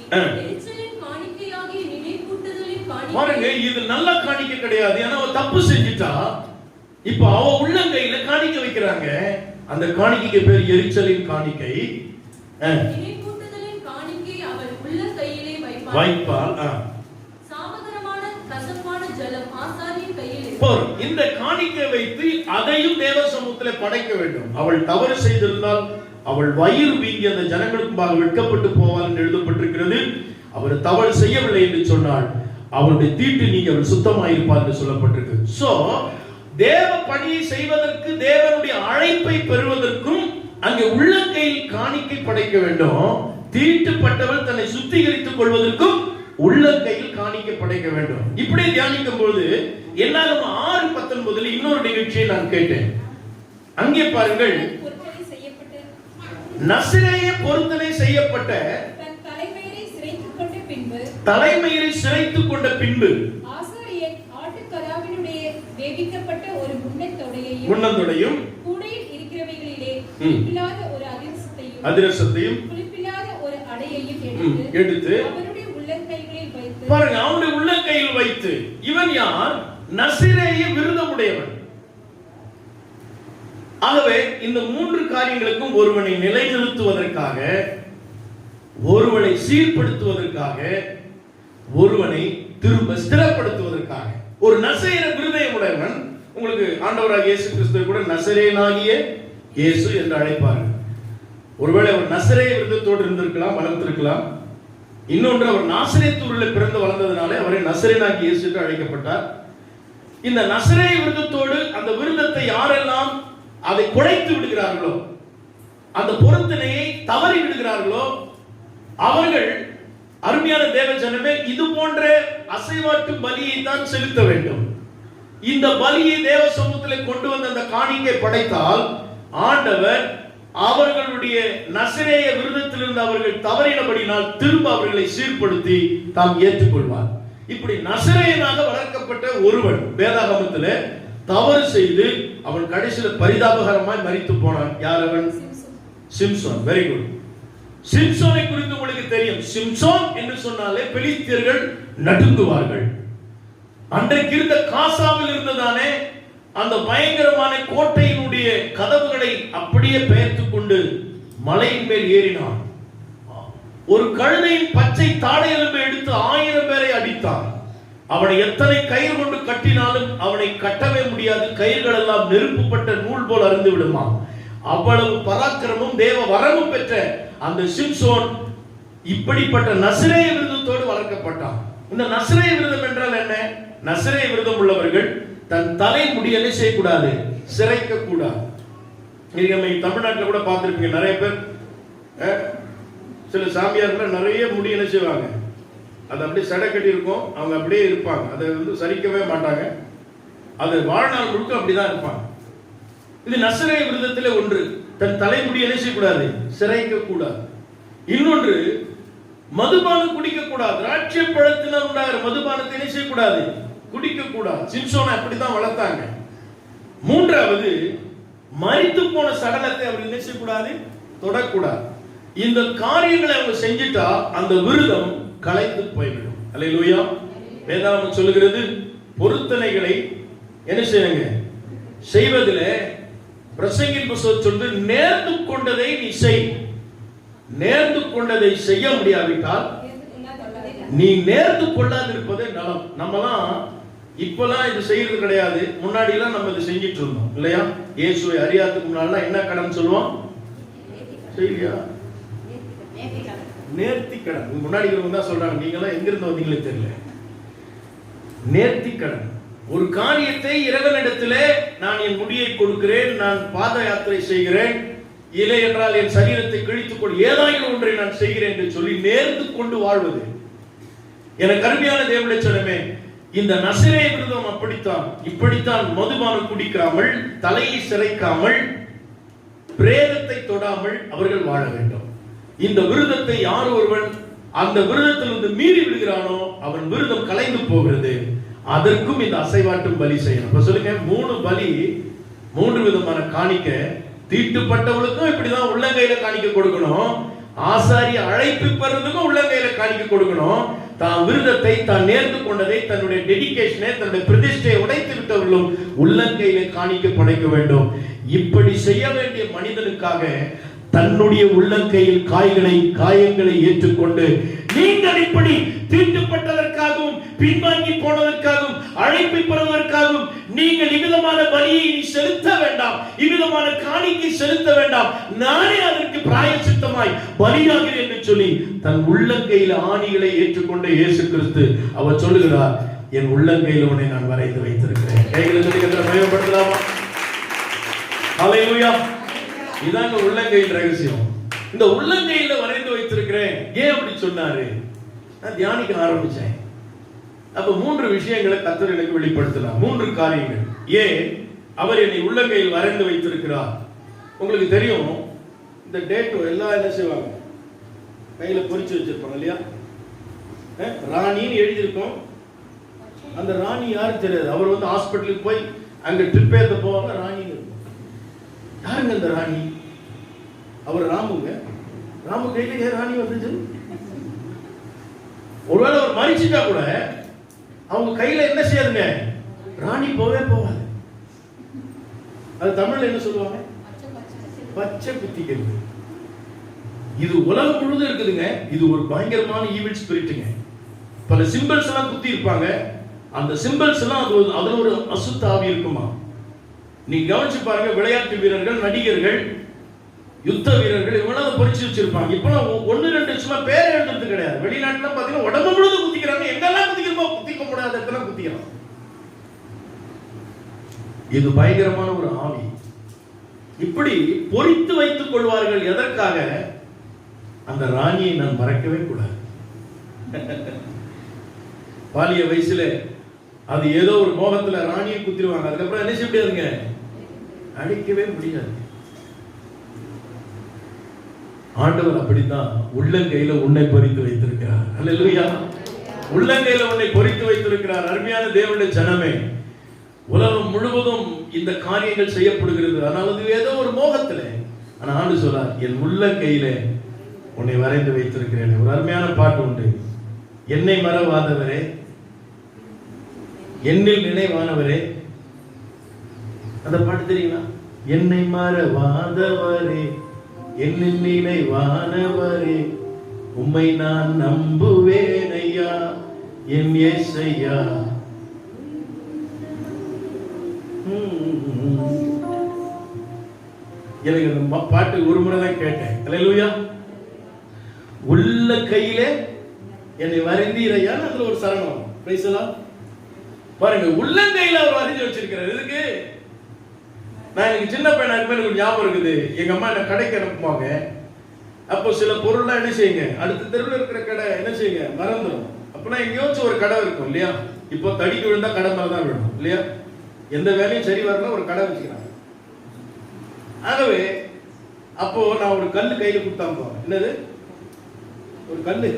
எரிச்சலின் காணிக்கையாகிய நினைப்பூட்டுதலின் காணிக்கை. பாருங்க, இது நல்ல காணிக்கை கிடையாது. ஏன்னா அவ தப்பு செஞ்சிட்டா. இப்ப அவ உள்ளங்கையில காணிக்கை வைக்கிறாங்க. அந்த காணிக்கைக்கு பேர் எரிச்சலின் காணிக்கை. நினைப்பூட்டுதலின் காணிக்கை அவள் உள்ளங்கையிலே வைப்பாள். சாமகரமான கசப்பான ஜலம் ஆசாரியன் கையில் இருக்கும். இந்த காணிக்கை வைத்து அதையும் தேவ சமூகத்திலே படைக்க வேண்டும். அவள் தவறு செய்திருந்தால் அவள் வயிறு வீங்கி அந்த ஜனங்களுக்கு முன்பாக வெட்கப்பட்டு போவாள் என்று எழுதப்பட்டிருக்கிறது. அவர் தவறு செய்யவில்லை என்று சொன்னால் அவளுடைய தீட்டு நீங்க அவள் சுத்தமாயிருப்பார் என்று சொல்லப்பட்டிருக்கு. சோ தேவ பணியை செய்வதற்கு, தேவனுடைய அழைப்பை பெறுவதற்கும் அங்கே உள்ளங்கையில் காணிக்கை படைக்க வேண்டும். தீட்டுப்பட்டவள் தன்னை சுத்திகரித்துக் கொள்வதற்கும் உள்ளங்கையில் காணிக்கை படைக்க வேண்டும். இப்படி தியானிக்கும் பொழுது என்னாலும் 6:19 இன்னொரு நிகழ்ச்சியை நான் கேட்டேன். அங்கே பாருங்கள், நசிரேய பொருத்தனை செய்யப்பட்ட தலைமயிரை சிரைத்துக் கொண்ட பின்பு ஆசாரியன் ஆட்டுக்கடாவினுடைய வேவிக்கப்பட்ட ஒரு முன்னந்தொடையும் கூடையில் இருக்கிறவைகளிலே புளிப்பில்லாத ஒரு அதிரசத்தையும் புளிப்பில்லாத ஒரு அடையையும் எடுத்து அவருடைய உள்ளங்கைகளில் வைத்து, பாருங்க, அவருடைய உள்ளங்கையில் வைத்து. இவன் யார்? நசிரேய விரதமுடையவன். ஆகவே இந்த 3 காரியங்களுக்கும் ஒருவனை நிலைநிறுத்துவதற்காக, ஒருவனை சீர்படுத்துவதற்காக, ஒருவனை திரும்ப ஸ்திரப்படுத்துவதற்காக ஒரு நசரேய விரதமுடையவன். உங்களுக்கு ஆண்டவராகிய இயேசு கிறிஸ்துவை கூட நசரேயனாகிய இயேசு என்று அழைப்பார்கள். ஒருவேளை அவர் நசரேய விரதத்தோடு இருந்திருக்கலாம், வளர்ந்திருக்கலாம். இன்னொன்று, அவர் நாசரேத்தூரில் பிறந்து வளர்ந்ததுனாலே அவரை நசரேயனாகிய இயேசு என்று அழைக்கப்பட்டார். இந்த நசரேய விரதத்தோடு அந்த விரதத்தை யாரெல்லாம் அதை குறைத்து விடுகிறார்களோ, அந்த பொருத்தனையை தவறி விடுகிறார்களோ, அவர்கள், அருமையான தேவ ஜனமே, இது போன்ற அசைவாட்டு பலியை தான் செலுத்த வேண்டும். இந்த பலியை தேவ சமூகத்தில் கொண்டு வந்து அந்த காணிக்கை படைத்தால் ஆண்டவர் அவர்களுடைய நசரேய விரதத்திலிருந்து அவர்கள் தவறினபடினால் திரும்ப அவர்களை சீர்படுத்தி தாம் ஏற்றுக்கொள்வார். இப்படி நசரேயனாக வளர்க்கப்பட்ட ஒருவன் வேதாகமத்தில் தவறு செய்து அவன் கடைசியில் பரிதாபகரமாய் மரித்து போனான். யார் அவன்? சிம்சோன். Very good. சிம்சோனை குறித்து உங்களுக்கு தெரியும். சிம்சோன் என்று சொன்னாலே பெலிஸ்தியர்கள் நடுங்குவார்கள். அன்றைக்கு இருந்த காசாவில் இருந்ததானே அந்த பயங்கரமான கோட்டையினுடைய கதவுகளை அப்படியே பெயர்த்துக் கொண்டு மலையின் மேல் ஏறினான். ஒரு கழுதையின் பச்சை தாடை எலும்பை எடுத்து 1000 பேரை அடித்தான். அவனை எத்தனை கயிறு கொண்டு கட்டினாலும் அவனை கட்டவே முடியாது. கயிறுகள் எல்லாம் நெருப்புப்பட்ட நூல் போல் அருந்து விடுமா. அவ்வளவு பராக்கிரமும் தேவ வரமும் பெற்ற அந்த சிம்சோன் இப்படிப்பட்ட நசரேய விரதத்தோடு வளர்க்கப்பட்டான். இந்த நசரேய விரதம் என்றால் என்ன? நசரேய விரதம் உள்ளவர்கள் தன் தலை முடியலை செய்யக்கூடாது, சிரைக்க கூடாது. நீங்க தமிழ்நாட்டில் கூட பார்த்திருப்பீங்க, நிறைய பேர் சில சாமியார்கள் நிறைய முடி என்ன செய்வாங்க, அது அப்படியே சடை கட்டி இருக்கும், அவங்க அப்படியே இருப்பாங்க, அதை வந்து சரிக்கவே மாட்டாங்க, அது வாழ்நாள் முழுக்க அப்படிதான் இருப்பாங்க. இது நசரேய விரதத்திலே ஒன்று. தன் தலைமுடி என்ன செய்யக்கூடாது, சிரைக்க கூடாது. இன்னொன்று, மதுபானம் குடிக்க கூடாது. திராட்சை பழத்தினால் உண்டாகிற மதுபானத்தை என்ன செய்யக்கூடாது, குடிக்க கூடாது. சிம்சோனை அப்படித்தான் வளர்த்தாங்க. மூன்றாவது, மரித்து போன சடலத்தை அவர் என்ன செய்யக்கூடாது, தொடக்கூடாது. இந்த காரியங்களை அவங்க செஞ்சிட்டா அந்த விரதம் கலைந்து போய்விடும். அல்லேலூயா. வேதாகமம் சொல்லுகிறது, பொருத்தனைகளை என்ன செய்யுங்க, செய்வதிலே பிரசங்கின் புத்தகம் சொல்லுது, நேர்ந்து கொண்டதை நீ செய். நேர்ந்து கொண்டதை செய்ய முடியாவிட்டால் நீ நேர்ந்து கொள்ளாதிருப்பதே நலம். நம்மலாம் இப்பெல்லாம் இது செய்யறது கிடையாது. முன்னாடி எல்லாம் நம்ம இது செஞ்சிட்டு இருந்தோம் இல்லையா? இயேசுவை அறியாததுக்கு முன்னால என்ன கடன் சொல்லுவோம், செய்யலையா? நேர்த்தி கடன். முன்னாடி தான் சொல்றாங்க, நீங்க எல்லாம் எங்க இருந்து வந்தீங்களே தெரியல. நேர்த்தி கடன். ஒரு காரியத்தை இறைவனிடத்திலே நான் என் முடியை கொடுக்கிறேன், நான் பாத யாத்திரை செய்கிறேன், இல்லை என்றால் என் சரீரத்தை கிழித்துக் கொண்டு ஏதாயிலும் ஒன்றை நான் செய்கிறேன் என்று சொல்லி நேர்ந்து கொண்டு வாழ்வது. எனக்கு அருமையான தேவனுடைய ஜனமே, இந்த நசரேய விரதம் அப்படித்தான், இப்படித்தான் மதுபானம் குடிக்காமல், தலையை சிரைக்காமல், பிரேதத்தை தொடாமல் அவர்கள் வாழ வேண்டும். இந்த விரதத்தை யார் ஒருவன் அந்த விரதத்திலிருந்து மீறி விடுகிறானோ அவன் விரதம் கலைந்து போகிறது. அதற்கும் இந்த அசைவாட்டும் பலி செய்யணும். இப்ப சொல்லுங்க, 3 பலி, 3 விதமான காணிக்க. தீட்டுப்பட்டவளுக்கும் இப்படிதான் உள்ளங்கையில காணிக்க கொடுக்கணும். ஆசாரிய அழைப்பிப்பறதுக்கும் உள்ளங்கையில காணிக்க கொடுக்கணும். தான் விரதத்தை, தான் நேர்ந்து கொண்டதை, தன்னுடைய டெடிகேஷனை, தன்னுடைய பிரதிஷ்டையை உடைத்து விட்டவர்களும் உள்ளங்கையில காணிக்க படைக்க வேண்டும். இப்படி செய்ய வேண்டிய மனிதனுக்காக தன்னுடைய உள்ளங்கையில் காயங்களை ஏற்றுக்கொண்டு, நீங்கள் இப்படி தீட்டுப்பட்டதற்காகவும் பின்வாங்கி போனதற்காகவும் அழைப்பை பெறுவதற்காகவும் நீங்கள் இவ்விதமான பலியை நீ செலுத்த வேண்டாம், இவ்விதமான காணிக்கை செலுத்த வேண்டாம், நானே அதற்கு பிராயச்சித்தமாய் பலியாகிறேன் என்று சொல்லி தன் உள்ளங்கையில் ஆணிகளை ஏற்றுக்கொண்ட இயேசு கிறிஸ்து அவர் சொல்லுகிறார், என் உள்ளங்கையில் உன்னை நான் வரைந்து வைத்திருக்கிறேன். கைகளை சொல்லி பயன்படுத்தலாமா? ஹல்லேலூயா. இதாங்க உள்ளங்கையின் ரகசியம். இந்த உள்ளங்கையில வரைந்து வைத்திருக்கிறேன். ஏன் அப்படி சொன்னாரு? நான் தியானிக்க ஆரம்பிச்சேன். அப்ப 3 விஷயங்களை கர்த்தர் எனக்கு வெளிப்படுத்தினார். 3 காரியங்கள். ஏன் அவர் என்னை உள்ளங்கையில் வரைந்து வைத்திருக்கிறார்? உங்களுக்கு தெரியும், இந்த டேட் எல்லாம் என்ன செய்வாங்க, கையில பொறிச்சு வச்சிருப்பாங்க இல்லையா? ராணின்னு எழுதியிருக்கோம். அந்த ராணி யாரும் தெரியாது. அவர் வந்து ஹாஸ்பிட்டலுக்கு போய் அங்க ட்ரிப் ஏத்த போவாங்க, ராணி இருக்கும். யாருங்க அந்த ராணி? அவர் ராமுங்க. ராமு கையில ஏன் ராணி வந்துச்சு? ஒருவேளை அவர் மறிச்சிட்டா கூட அவங்க கையில என்ன செய்யாதுங்க, ராணி போவே போவாது. அது தமிழ்ல என்ன சொல்லுவாங்க? பச்சை குத்திக்கிறது. இது உலகம் முழுதும் இருக்குதுங்க. இது ஒரு பயங்கரமான ஈவில் ஸ்பிரிட்டுங்க. பல சிம்பிள்ஸ் எல்லாம் குத்தி இருப்பாங்க. அந்த சிம்பிள்ஸ் எல்லாம் அதுல ஒரு அசுத்த ஆவி இருக்குமா? நீங்க கவனிச்சு பாருங்க, விளையாட்டு வீரர்கள், நடிகர்கள், யுத்த வீரர்கள் இவங்களாம் பொறிச்சு வச்சிருப்பாங்க. இப்பெல்லாம் 1-2 சும்மா பேர் எழுதுறது கிடையாது. வெளிநாட்டுல பாத்தீங்கன்னா உடம்பு முழுதும் குத்திக்கிறாங்க. எங்கெல்லாம் குத்திக்கிறோமோ குத்திக்க முடியாத இடத்துல குத்திக்கலாம். இது பயங்கரமான ஒரு ஆவி. இப்படி பொறித்து வைத்துக் கொள்வார்கள். எதற்காக? அந்த ராணியை நான் மறக்கவே கூடாது. பாலிய வயசுல அது ஏதோ ஒரு மோகத்துல ராணியை குத்திடுவாங்க. அதுக்கப்புறம் என்ன செய்ய முடியாதுங்க, அடிக்கவே முடியாது. ஆண்டவர் அப்படித்தான் உள்ளங்கையில உன்னை பொறித்து வைத்திருக்கிறார். அல்லேலூயா. உள்ளங்கையில உன்னை பொறித்து வைத்திருக்கிறார். அருமையான தேவனுடைய ஜனமே, உலகம் முழுவதும் இந்த காரியங்கள் செய்யப்படுகிறது. ஆனால் அது ஏதோ ஒரு மோகத்துல. ஆனா ஆண்டு சொல்றார், என் உள்ளங்கையில உன்னை வரைந்து வைத்திருக்கிறேன். ஒரு அருமையான பாட்டு உண்டு, என்னை மறவாதவரே, என்னில் நினைவானவரே. அந்த பாட்டு தெரியுங்களா? என்னை மறவாதவரே, என்னில் நினைவானவரே, உம்மை நான் நம்புவேன் ஐயா, என் இயேசையா. எனக்கு அந்த பாட்டு ஒரு முறை தான் கேட்டேன். அல்லேலூயா. உள்ள கையிலே என்னை வரைந்தீரையா, அதுல ஒரு சரணம். பிரைஸ் எல்லாம் பாருங்க, உள்ளங்கையில அவர் வரைஞ்சு வச்சிருக்கிறார். இதுக்கு நான் எனக்கு சின்ன பையனா எனக்கு ஞாபகம் இருக்குது. எங்க அம்மா என்ன கடைக்கு அனுப்புவாங்க. அப்போ சில பொருள்லாம் என்ன செய்யுங்க, அடுத்த தெருவில் இருக்கிற கடை என்ன செய்யுங்க மறந்துடும். அப்பனா எங்கேயாச்சும் ஒரு கடை இருக்கும் இல்லையா? இப்போ தடிக்கு விழுந்தா கடை மேல தான் விழும் இல்லையா? எந்த வேலையும் சரி வரல, ஒரு கடை வச்சுக்கிறாங்க. ஆகவே அப்போ நான் ஒரு கல் கையில கொடுத்தாங்க. என்னது? ஒரு கல்லு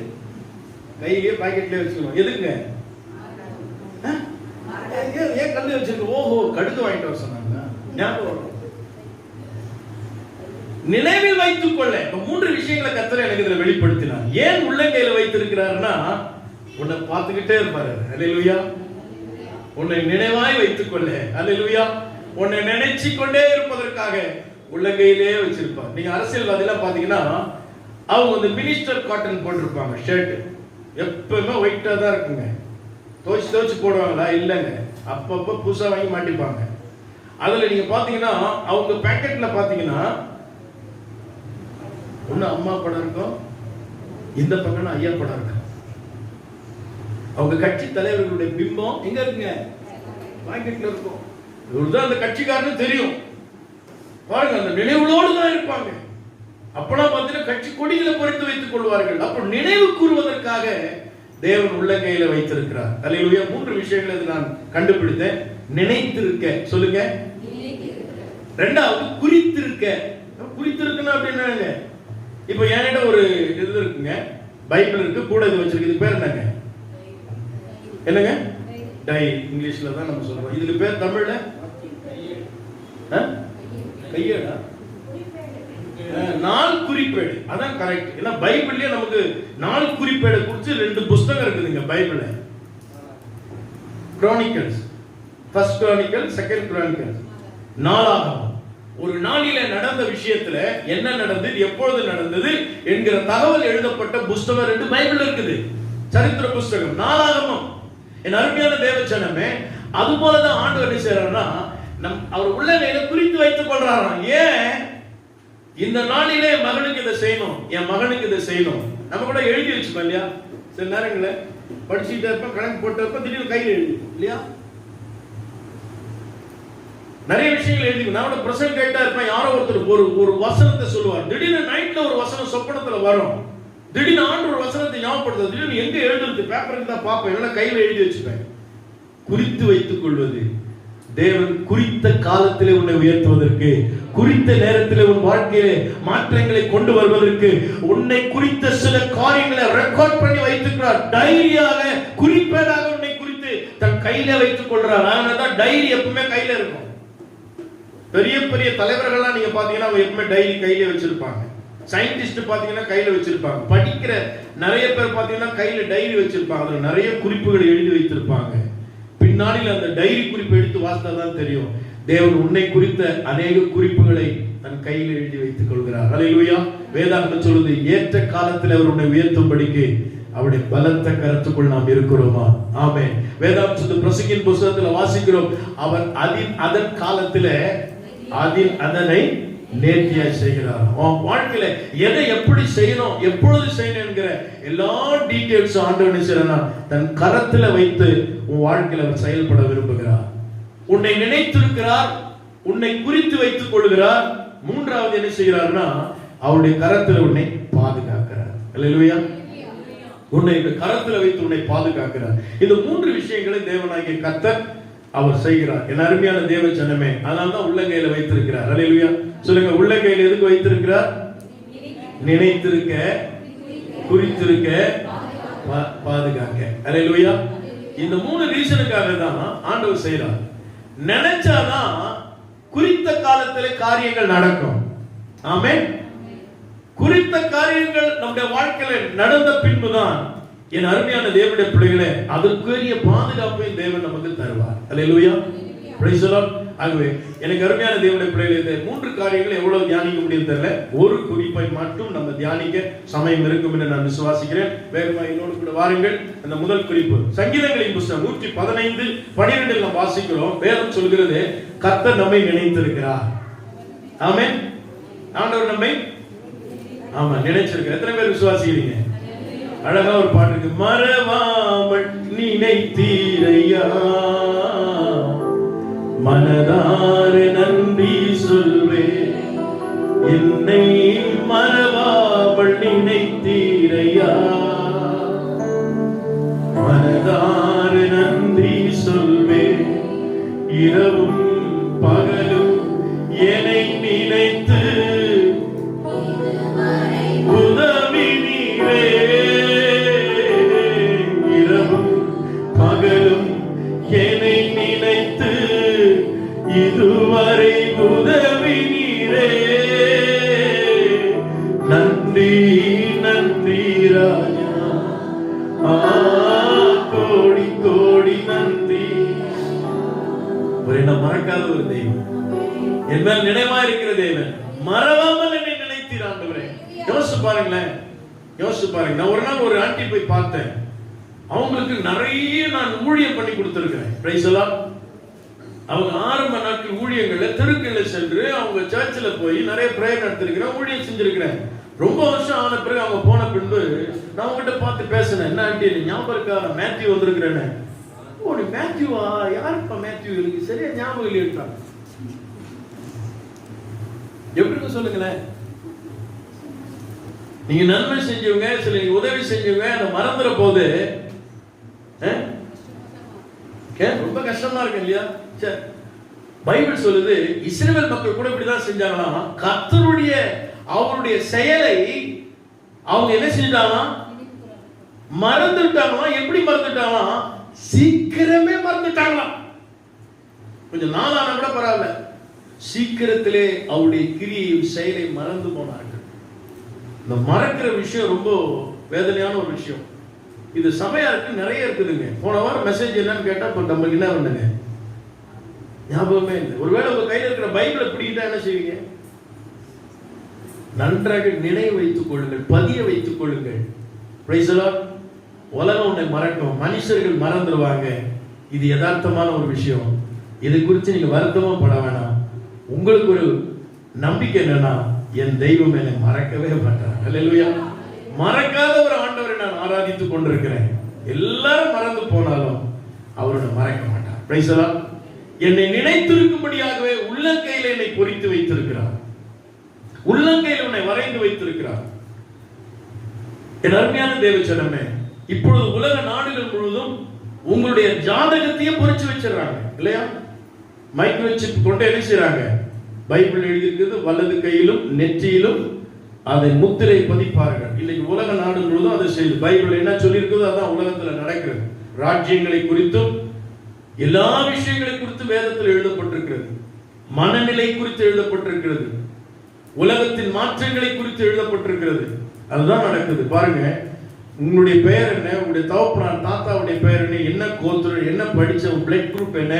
கையிலேயே பாக்கெட்லயே வச்சுக்கணும். எதுக்குங்க? ஏன் கல்லு வச்சிருக்க? ஓஹோ, கடுகு வாங்கிட்டு வர சொன்னாங்க. ஞாபகம் நினைவில் வைத்துக் கொள்ள. 3 விஷயங்களை கர்த்தர் எனக்கு இதுல வெளிப்படுத்தினார். ஏன் உள்ளங்கையில வைத்திருக்கிறார்னா, உன்னை பார்த்துக்கிட்டே இருப்பாரு. அல்லேலூயா. உன்னை நினைவாய் வைத்துக் கொள்ள. அல்லேலூயா. உன்னை நினைச்சு கொண்டே இருப்பதற்காக உள்ளங்கையிலே வச்சிருப்பார். நீங்க அரசியல்வாதிலாம் பாத்தீங்கன்னா அவங்க வந்து மினிஸ்டர் காட்டன் போட்டிருப்பாங்க. ஷர்ட் எப்பவுமே ஒயிட்டா தான் இருக்குங்க. துவச்சு போடுவாங்களா? இல்லைங்க, அப்பப்போ புதுசா வாங்கி மாட்டிப்பாங்க. அதுல நீங்க பாத்தீங்கன்னா அவங்க பேக்கெட்ல பாத்தீங்கன்னா ஒண்ணு அம்மா படம் இருக்கும், இந்த பக்கம் ஐயா படம் இருக்கும். அவங்க கட்சி தலைவர்களுடைய பிம்பம் எங்க இருக்குங்க? பாக்கெட்ல இருக்கும். இவர்தான் அந்த கட்சிக்காரன்னு தெரியும். பாருங்க, அந்த நினைவுகளோடு தான் இருப்பாங்க. அப்பெல்லாம் பார்த்தீங்கன்னா கட்சி கொடிகளை பொறித்து வைத்துக் கொள்வார்கள். அப்ப நினைவு கூறுவதற்காக தேவன் உள்ளங்கையில வைத்திருக்கிறார். அல்லேலூயா. 3 விஷயங்களை நான் கண்டுபிடித்தேன். நினைத்திருக்க, சொல்லுங்க. ரெண்டாவது குறித்திருக்க. குறித்திருக்கணும் அப்படின்னா இப்ப என்கிட்ட ஒரு இது இருக்குங்க, பைபிள் இருக்கு, கூட இது வச்சிருக்கு. இது பேர் என்னங்க? என்னங்க? டை. இங்கிலீஷ்ல தான் நம்ம சொல்றோம். இதுக்கு பேர் தமிழ்ல கையேடா, நாள் குறிப்பேடு. அதான் கரெக்ட். ஏன்னா பைபிள்லயே நமக்கு நாள் குறிப்பேடு குறிச்சு 2 புத்தகம் இருக்குதுங்க பைபிள்ல. Chronicles, first chronicle, second chronicle. நாளாகமம். ஒரு நாளில நடந்த விஷயத்துல என்ன நடந்தது, எப்பொழுது நடந்தது என்கிற தகவல் எழுதப்பட்ட புத்தகம் 2 பைபிள் இருக்குது. சரித்திர புத்தகம், நாளாகமம். என் அருமையான தேவச்சனமே, அது போலதான் ஆண்டவர் என்ன செய்யறாருன்னா, அவர் உள்ளங்கையில குறித்து வைத்துக் கொள்றாராம். ஏன்? இந்த நாளிலே மகனுக்கு இதை செய்யணும், என் மகனுக்கு இதை செய்யணும். நம்ம கூட எழுதி வச்சுப்போம் இல்லையா? சில நேரங்களில் படிச்சுட்டே இருப்போம், கணக்கு போட்டு இருப்போம், திடீர்னு கையில் எழுதி இல்லையா? நிறைய விஷயங்கள் எழுதி. நான் கூட பிரசங்க கேட்டா இருப்பேன், யாரோ ஒருத்தர் ஒரு வசனத்தை சொல்லுவார். திடீர்னு நைட்ல ஒரு வசனம் சொப்பனத்துல வரும். திடீர்னு ஆண்டு ஒரு வசனத்தை ஞாபகப்படுத்த, திடீர்னு எங்க எழுதுறது பேப்பருக்கு தான் பார்ப்பேன், இல்லைன்னா கையில் எழுதி வச்சுப்பேன். குறித்து வைத்துக் கொள்வது. தேவன் குறித்த காலத்திலே உன்னை உயர்த்துவதற்கு, குறித்த நேரத்திலே உன் வாழ்க்கையிலே மாற்றங்களை கொண்டு வருவதற்கு, உன்னை குறித்த சில காரியங்களை ரெக்கார்ட் பண்ணி வைத்துக்கிறார். டைரியாக, குறிப்பேடாக உன்னை குறித்து தன் கையில வைத்துக் கொள்றார். அதனாலதான் டைரி எப்பவுமே கையில இருக்கும். பெரிய பெரிய தலைவர்கள்லாம் நீங்க பாத்தீங்கன்னா அவங்க எப்பவுமே டைரி கையில வச்சிருப்பாங்க. சயின்டிஸ்ட் பாத்தீங்கன்னா கையில வச்சிருப்பாங்க. படிக்கிற நிறைய பேர் பாத்தீங்கன்னா கையில டைரி வச்சிருப்பாங்க. அதுல நிறைய குறிப்புகள் எழுதி வைத்திருப்பாங்க. பின்னாளில் அந்த டைரி குறிப்பு எடுத்து வாசித்தா தான் தெரியும். தேவன் உன்னை குறித்த அநேக குறிப்புகளை தன் கையில் எழுதி வைத்துக் கொள்கிறார். ஹல்லேலூயா. வேதாகமம் சொல்லுது, ஏற்ற காலத்தில் அவர் உன்னை உயர்த்தும்படிக்கு அவருடைய பலத்த கரத்துக்குள் நாம் இருக்கிறோமா? ஆமென். வேதாகமம் பிரசங்கின் புத்தகத்தில் வாசிக்கிறோம், அவர் அதன் காலத்திலே அதனை நேர்த்தியாய் செய்கிறார். வாழ்க்கையில எதை எப்படி செய்யணும், எப்பொழுது செய்யணும் என்கிற எல்லா டீடைல்ஸ் ஆண்டவன் செய்யறார். தன் கரத்துல வைத்து உன் வாழ்க்கையில அவர் செயல்பட விரும்புகிறார். உன்னை நினைத்திருக்கிறார், உன்னை குறித்து வைத்துக் கொள்கிறார். மூன்றாவது என்ன செய்கிறார்னா, அவருடைய கரத்துல உன்னை பாதுகாக்கிறார். அல்லேலூயா. உன்னை கரத்துல வைத்து உன்னை பாதுகாக்கிறார். இந்த 3 விஷயங்களை தேவனாகிய கர்த்தர் அவர் செய்கிறார். என் அருமையான தேவ ஜனமே, அதனால்தான் உள்ளங்கையில வைத்திருக்கிறார். அல்லேலூயா. சொல்லுங்க, உள்ளங்கையில எதுக்கு வைத்திருக்கிறார்? நினைத்திருக்க, குறித்திருக்க, பாதுகாக்க. அல்லேலூயா. இந்த 3 ரீசனுக்காக தான் ஆண்டவர் செய்கிறார். நினைச்சாதான் குறித்த காலத்திலே காரியங்கள் நடக்கும். ஆமென். குறித்த காரியங்கள் நம்முடைய வாழ்க்கையில நடந்த பின்புதான் என் அருமையான தேவனுடைய பிள்ளைகளே அதற்குரிய பாதுகாப்பை தேவன் நமக்கு தருவார். அல்லேலூயா. Praise the lord. ஆகவே எனக்கு அருமையான தேவனுடைய பிள்ளைகளே, இந்த 3 காரியங்களை எவ்வளவு தியானிக்க முடியும் தெரியல. ஒரு குறிப்பை மட்டும் நம்ம தியானிக்க சமயம் இருக்கும் என்று நான் விசுவாசிக்கிறேன். வேகமாக என்னோடு கூட வாருங்கள். அந்த முதல் குறிப்பு சங்கீதங்களின் புத்தகம் 115:12 நாம் வாசிக்கிறோம். வேதம் சொல்கிறது, கர்த்தர் நம்மை நினைத்திருக்கிறார். ஆமென். ஆண்டவர் நம்மை நினைச்சிருக்கிறார். எத்தனை பேர் விசுவாசிக்கிறீங்க? அழகா ஒரு பாட்டு இருக்கு, மறவாமல் நினைத்தீரையா, மனதார நன்றி சொல்வேன், என்னை மறவாமல் நினைத்தீரையா, மனதார நன்றி சொல்வேன், இரவும் பகலும் என்னை நினைத்து உதவி நீரே, இரவும் பகலும் என்னை நினைத்து இதுவரை உதவி நீரே, நன்றி நன்றி ராஜா, கோடி கோடி நன்றி. என்ன மறக்காத ஒரு தெய்வம், என் மேல் நினைவா இருக்கிற தேவன், மறவாமல் என்னை நினைத்தீர் ஆண்டவரே. யோசிச்சு பாருங்களேன், யோசிச்சு பாருங்க. நான் ஒரு நாள் ஒரு ஆண்டி போய் பார்த்தேன். அவங்களுக்கு நிறைய நான் ஊழியம் பண்ணி கொடுத்திருக்கிறேன். Price the Lord. அவங்க ஆரம்ப நாட்கள் ஊழியங்கள்ல தெருக்கள்ல சென்று அவங்க சர்ச்சில் போய் நிறைய பிரேயர் நடத்திருக்கிறேன், ஊழியம் செஞ்சிருக்கிறேன். ரொம்ப வருஷம் ஆன பிறகு அவங்க போன பின்பு நான் அவங்ககிட்ட பார்த்து பேசினேன், என்ன ஆண்டி ஞாபகம் இருக்கா, நான் மேத்யூ வந்திருக்கிறேன்னு. ஓ, நீ மேத்யூவா? யாருப்பா மேத்யூ? எனக்கு சரியா ஞாபகம் இல்லையா? எப்படி சொல்லுங்களேன். நீங்க நன்மை செஞ்சவங்க, சில உதவி செஞ்சவங்க, அதை மறந்துற போது ரொம்ப கஷ்டமா இருக்கு இல்லையா? சரி, பைபிள் சொல்லுது இஸ்ரவேல் மக்கள் கூட இப்படிதான் செஞ்சாங்களாம். கர்த்தருடைய அவருடைய செயலை அவங்க என்ன செஞ்சாங்களாம்? மறந்துட்டாங்களாம். எப்படி மறந்துட்டாங்களாம்? சீக்கிரமே மறந்துட்டாங்களாம். கொஞ்சம் நாளான கூட பரவாயில்ல, சீக்கிரத்திலே அவருடைய கிரியையும் செயலை மறந்து போனார்கள். இந்த மறக்கிற விஷயம் ரொம்ப வேதனையான ஒரு விஷயம். இது சபையாருக்கு நிறைய இருக்குதுங்க. போன வாரம் மெசேஜ் என்னன்னு கேட்டா இப்ப நமக்கு என்ன பண்ணுங்க ஞாபகமே இல்லை. ஒருவேளை உங்க கையில் இருக்கிற பைபிளை பிடிக்கிட்டா என்ன செய்வீங்க? நன்றாக நினைவு வைத்துக் கொள்ளுங்கள், பதிய வைத்துக் கொள்ளுங்கள். Price the Lord. உலகம் உன்னை மறக்கும், மனுஷர்கள் மறந்துடுவாங்க. இது யதார்த்தமான ஒரு விஷயம். இதை குறித்து நீங்க வருத்தமும் பட வேணாம். உங்களுக்கு ஒரு நம்பிக்கை என்னன்னா, என் தெய்வம் என்னை மறக்கவே மாட்டார். அல்லேலூயா. மறக்காத ஒரு ஆண்டவரை நான் ஆராதித்துக் கொண்டிருக்கிறேன். எல்லாரும் மறந்து போனாலும் அவரை மறக்க மாட்டார். Price the Lord. என்னை நினைத்திருக்கும்படியாகவே உள்ளங்கையில் என்னை பொறித்து வைத்திருக்கிறார். உள்ளங்கையில் உன்னை வரைந்து வைத்திருக்கிறார். என் அருமையான தேவச்சனமே, இப்பொழுது உலக நாடுகள் முழுவதும் உங்களுடைய ஜாதகத்தையே பொறிச்சு வச்சிடறாங்க இல்லையா? மைக்ரோ சிப் கொண்டு என்ன செய்றாங்க? பைபிள் எழுதியிருக்கிறது வலது கையிலும் நெற்றியிலும் அதை முத்திரை பதிப்பார்கள். இன்னைக்கு உலக நாடு முழுவதும் அதை செய்து பைபிள் என்ன சொல்லியிருக்கிறதோ அதான் உலகத்தில் நடக்கிறது. ராஜ்யங்களை குறித்தும் எல்லா விஷயங்களை குறித்து வேதத்தில் எழுதப்பட்டிருக்கிறது. மனநிலை குறித்து எழுதப்பட்டிருக்கிறது. உலகத்தின் மாற்றங்களை குறித்து எழுதப்பட்டிருக்கிறது. அதுதான் நடக்குது. பாருங்க, உங்களுடைய பெயர் என்ன, உங்களுடைய தகப்பனார் தாத்தாவுடைய பெயர் என்ன, என்ன கோத்திரம், என்ன படிச்ச, பிளட் குரூப் என்ன,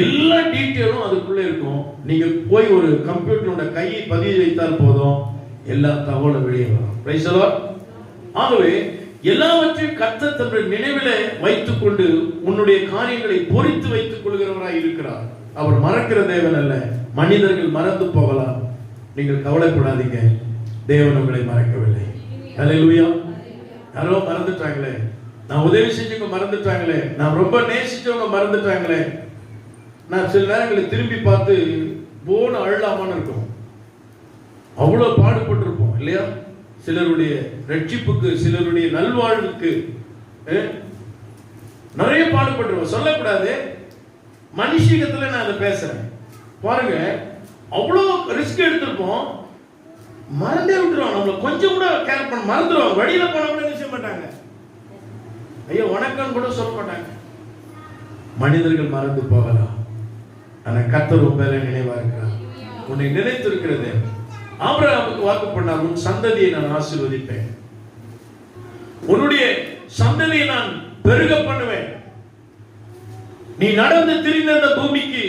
எல்லா டீட்டெயிலும் அதுக்குள்ள இருக்கும். நீங்க போய் ஒரு கம்ப்யூட்டரோட கையை பதிவு வைத்தால் போதும், எல்லா தகவலும் வெளியே வரும். Price the lord. ஆகவே எல்லாவற்றையும் கர்த்தர் தன்னுடைய நினைவிலே வைத்துக் கொண்டு உன்னுடைய காரியங்களை பொறித்து வைத்துக் கொள்கிறவராய் இருக்கிறார். அவர் மறக்கிற தேவன் அல்ல. மனிதர்கள் மறந்து போகலாம், நீங்கள் கவலைப்படாதீங்க. தேவன் உங்களை மறக்கவில்லை. அல்லேலூயா. யாரோ மறந்துட்டாங்களே, நான் உதவி செஞ்சவங்க மறந்துட்டாங்களே, நான் ரொம்ப நேசிச்சவங்க மறந்துட்டாங்களே, நான் சில நேரங்களில் திரும்பி பார்த்து போன அழலாமான்னு இருக்கும். அவ்வளவு பாடுபட்டிருப்போம் இல்லையா? சிலருடைய ரட்சிப்புக்கு, சிலருடைய நல்வாழ்வுக்கு நிறைய பாடுபட்டிருப்போம். சொல்லக்கூடாது, மனுஷிகத்துல நான் அதை பேசுறேன். பாருங்க, அவ்வளவு ரிஸ்க் எடுத்திருப்போம், மறந்தே விட்டுருவாங்க. நம்மள கொஞ்சம் கூட கேர் பண்ண மறந்துடுவாங்க. வழியில போன கூட என்ன செய்ய மாட்டாங்க, ஐயோ வணக்கம் கூட சொல்ல மாட்டாங்க. மனிதர்கள் மறந்து போகலாம், ஆனா கர்த்தர் உன் மேல நினைவா இருக்கிறார். உன்னை நினைத்திருக்கிறது. ஆபிரகாமுக்கு வாக்கு பண்ணார், உன் சந்ததியை நான் ஆசீர்வதிப்பேன், உன்னுடைய சந்ததியை நான் பெருக பண்ணுவேன், நீ நடந்து திரிந்த அந்த பூமிக்கு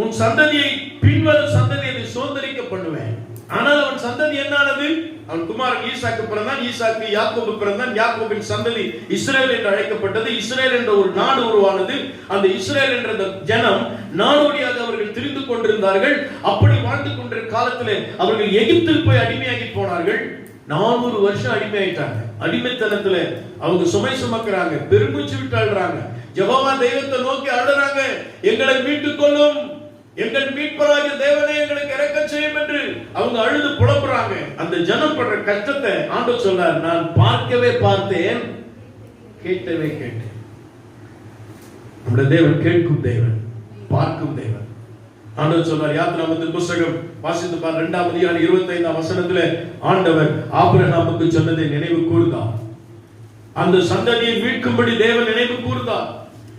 உன் சந்ததியை பின்வரும் சந்ததியை சுதந்திரிக்க பண்ணுவேன். ஆனால் அவன் சந்ததி என்னானது? அவன் குமாரன் ஈசாக்கு பிறந்தான், ஈசாக்கு யாக்கோபு பிறந்தான், யாக்கோபின் சந்ததி இஸ்ரேல் என்று அழைக்கப்பட்டது. இஸ்ரேல் என்ற ஒரு நாடு உருவானது. அந்த இஸ்ரேல் என்ற ஜனம் நாடோடியாக அவர்கள் திரிந்து கொண்டிருந்தார்கள். அப்படி வாழ்ந்து கொண்டிருந்த காலத்திலே அவர்கள் எகிப்தில் போய் அடிமையாகி போனார்கள். 400 வருஷம் அடிமையாயிட்டாங்க. அடிமைத்தனத்துல அவங்க சுமை சுமக்கிறாங்க, பெருமூச்சு விட்டு அழுறாங்க, யெகோவா தெய்வத்தை நோக்கி அழுறாங்க, எங்களை மீட்டுக் கொள்ளும், எங்கள் மீட்பராகிய தேவனே எங்களுக்கு இரக்கம் செய்யும் என்று அவங்க அழுது புலம்புறாங்க. அந்த ஜனம் படுற கஷ்டத்தை ஆண்டவர் சொல்றார், நான் பார்க்கவே பார்த்தேன், கேட்டவே கேட்டேன். நம்முடைய தேவன் கேட்கும் தேவன், பார்க்கும் தேவன். ஆண்டவர் சொல்றார், யாத்திராகமத்தின் புத்தகம் வாசித்து பார், 2ஆம் அதிகாரம் 25ஆம் வசனத்திலே ஆண்டவர் ஆபிரகாமுக்கு சொன்னதை நினைவு கூர்ந்தார். அந்த சந்ததியை மீட்கும்படி தேவன் நினைவு கூர்ந்தார்.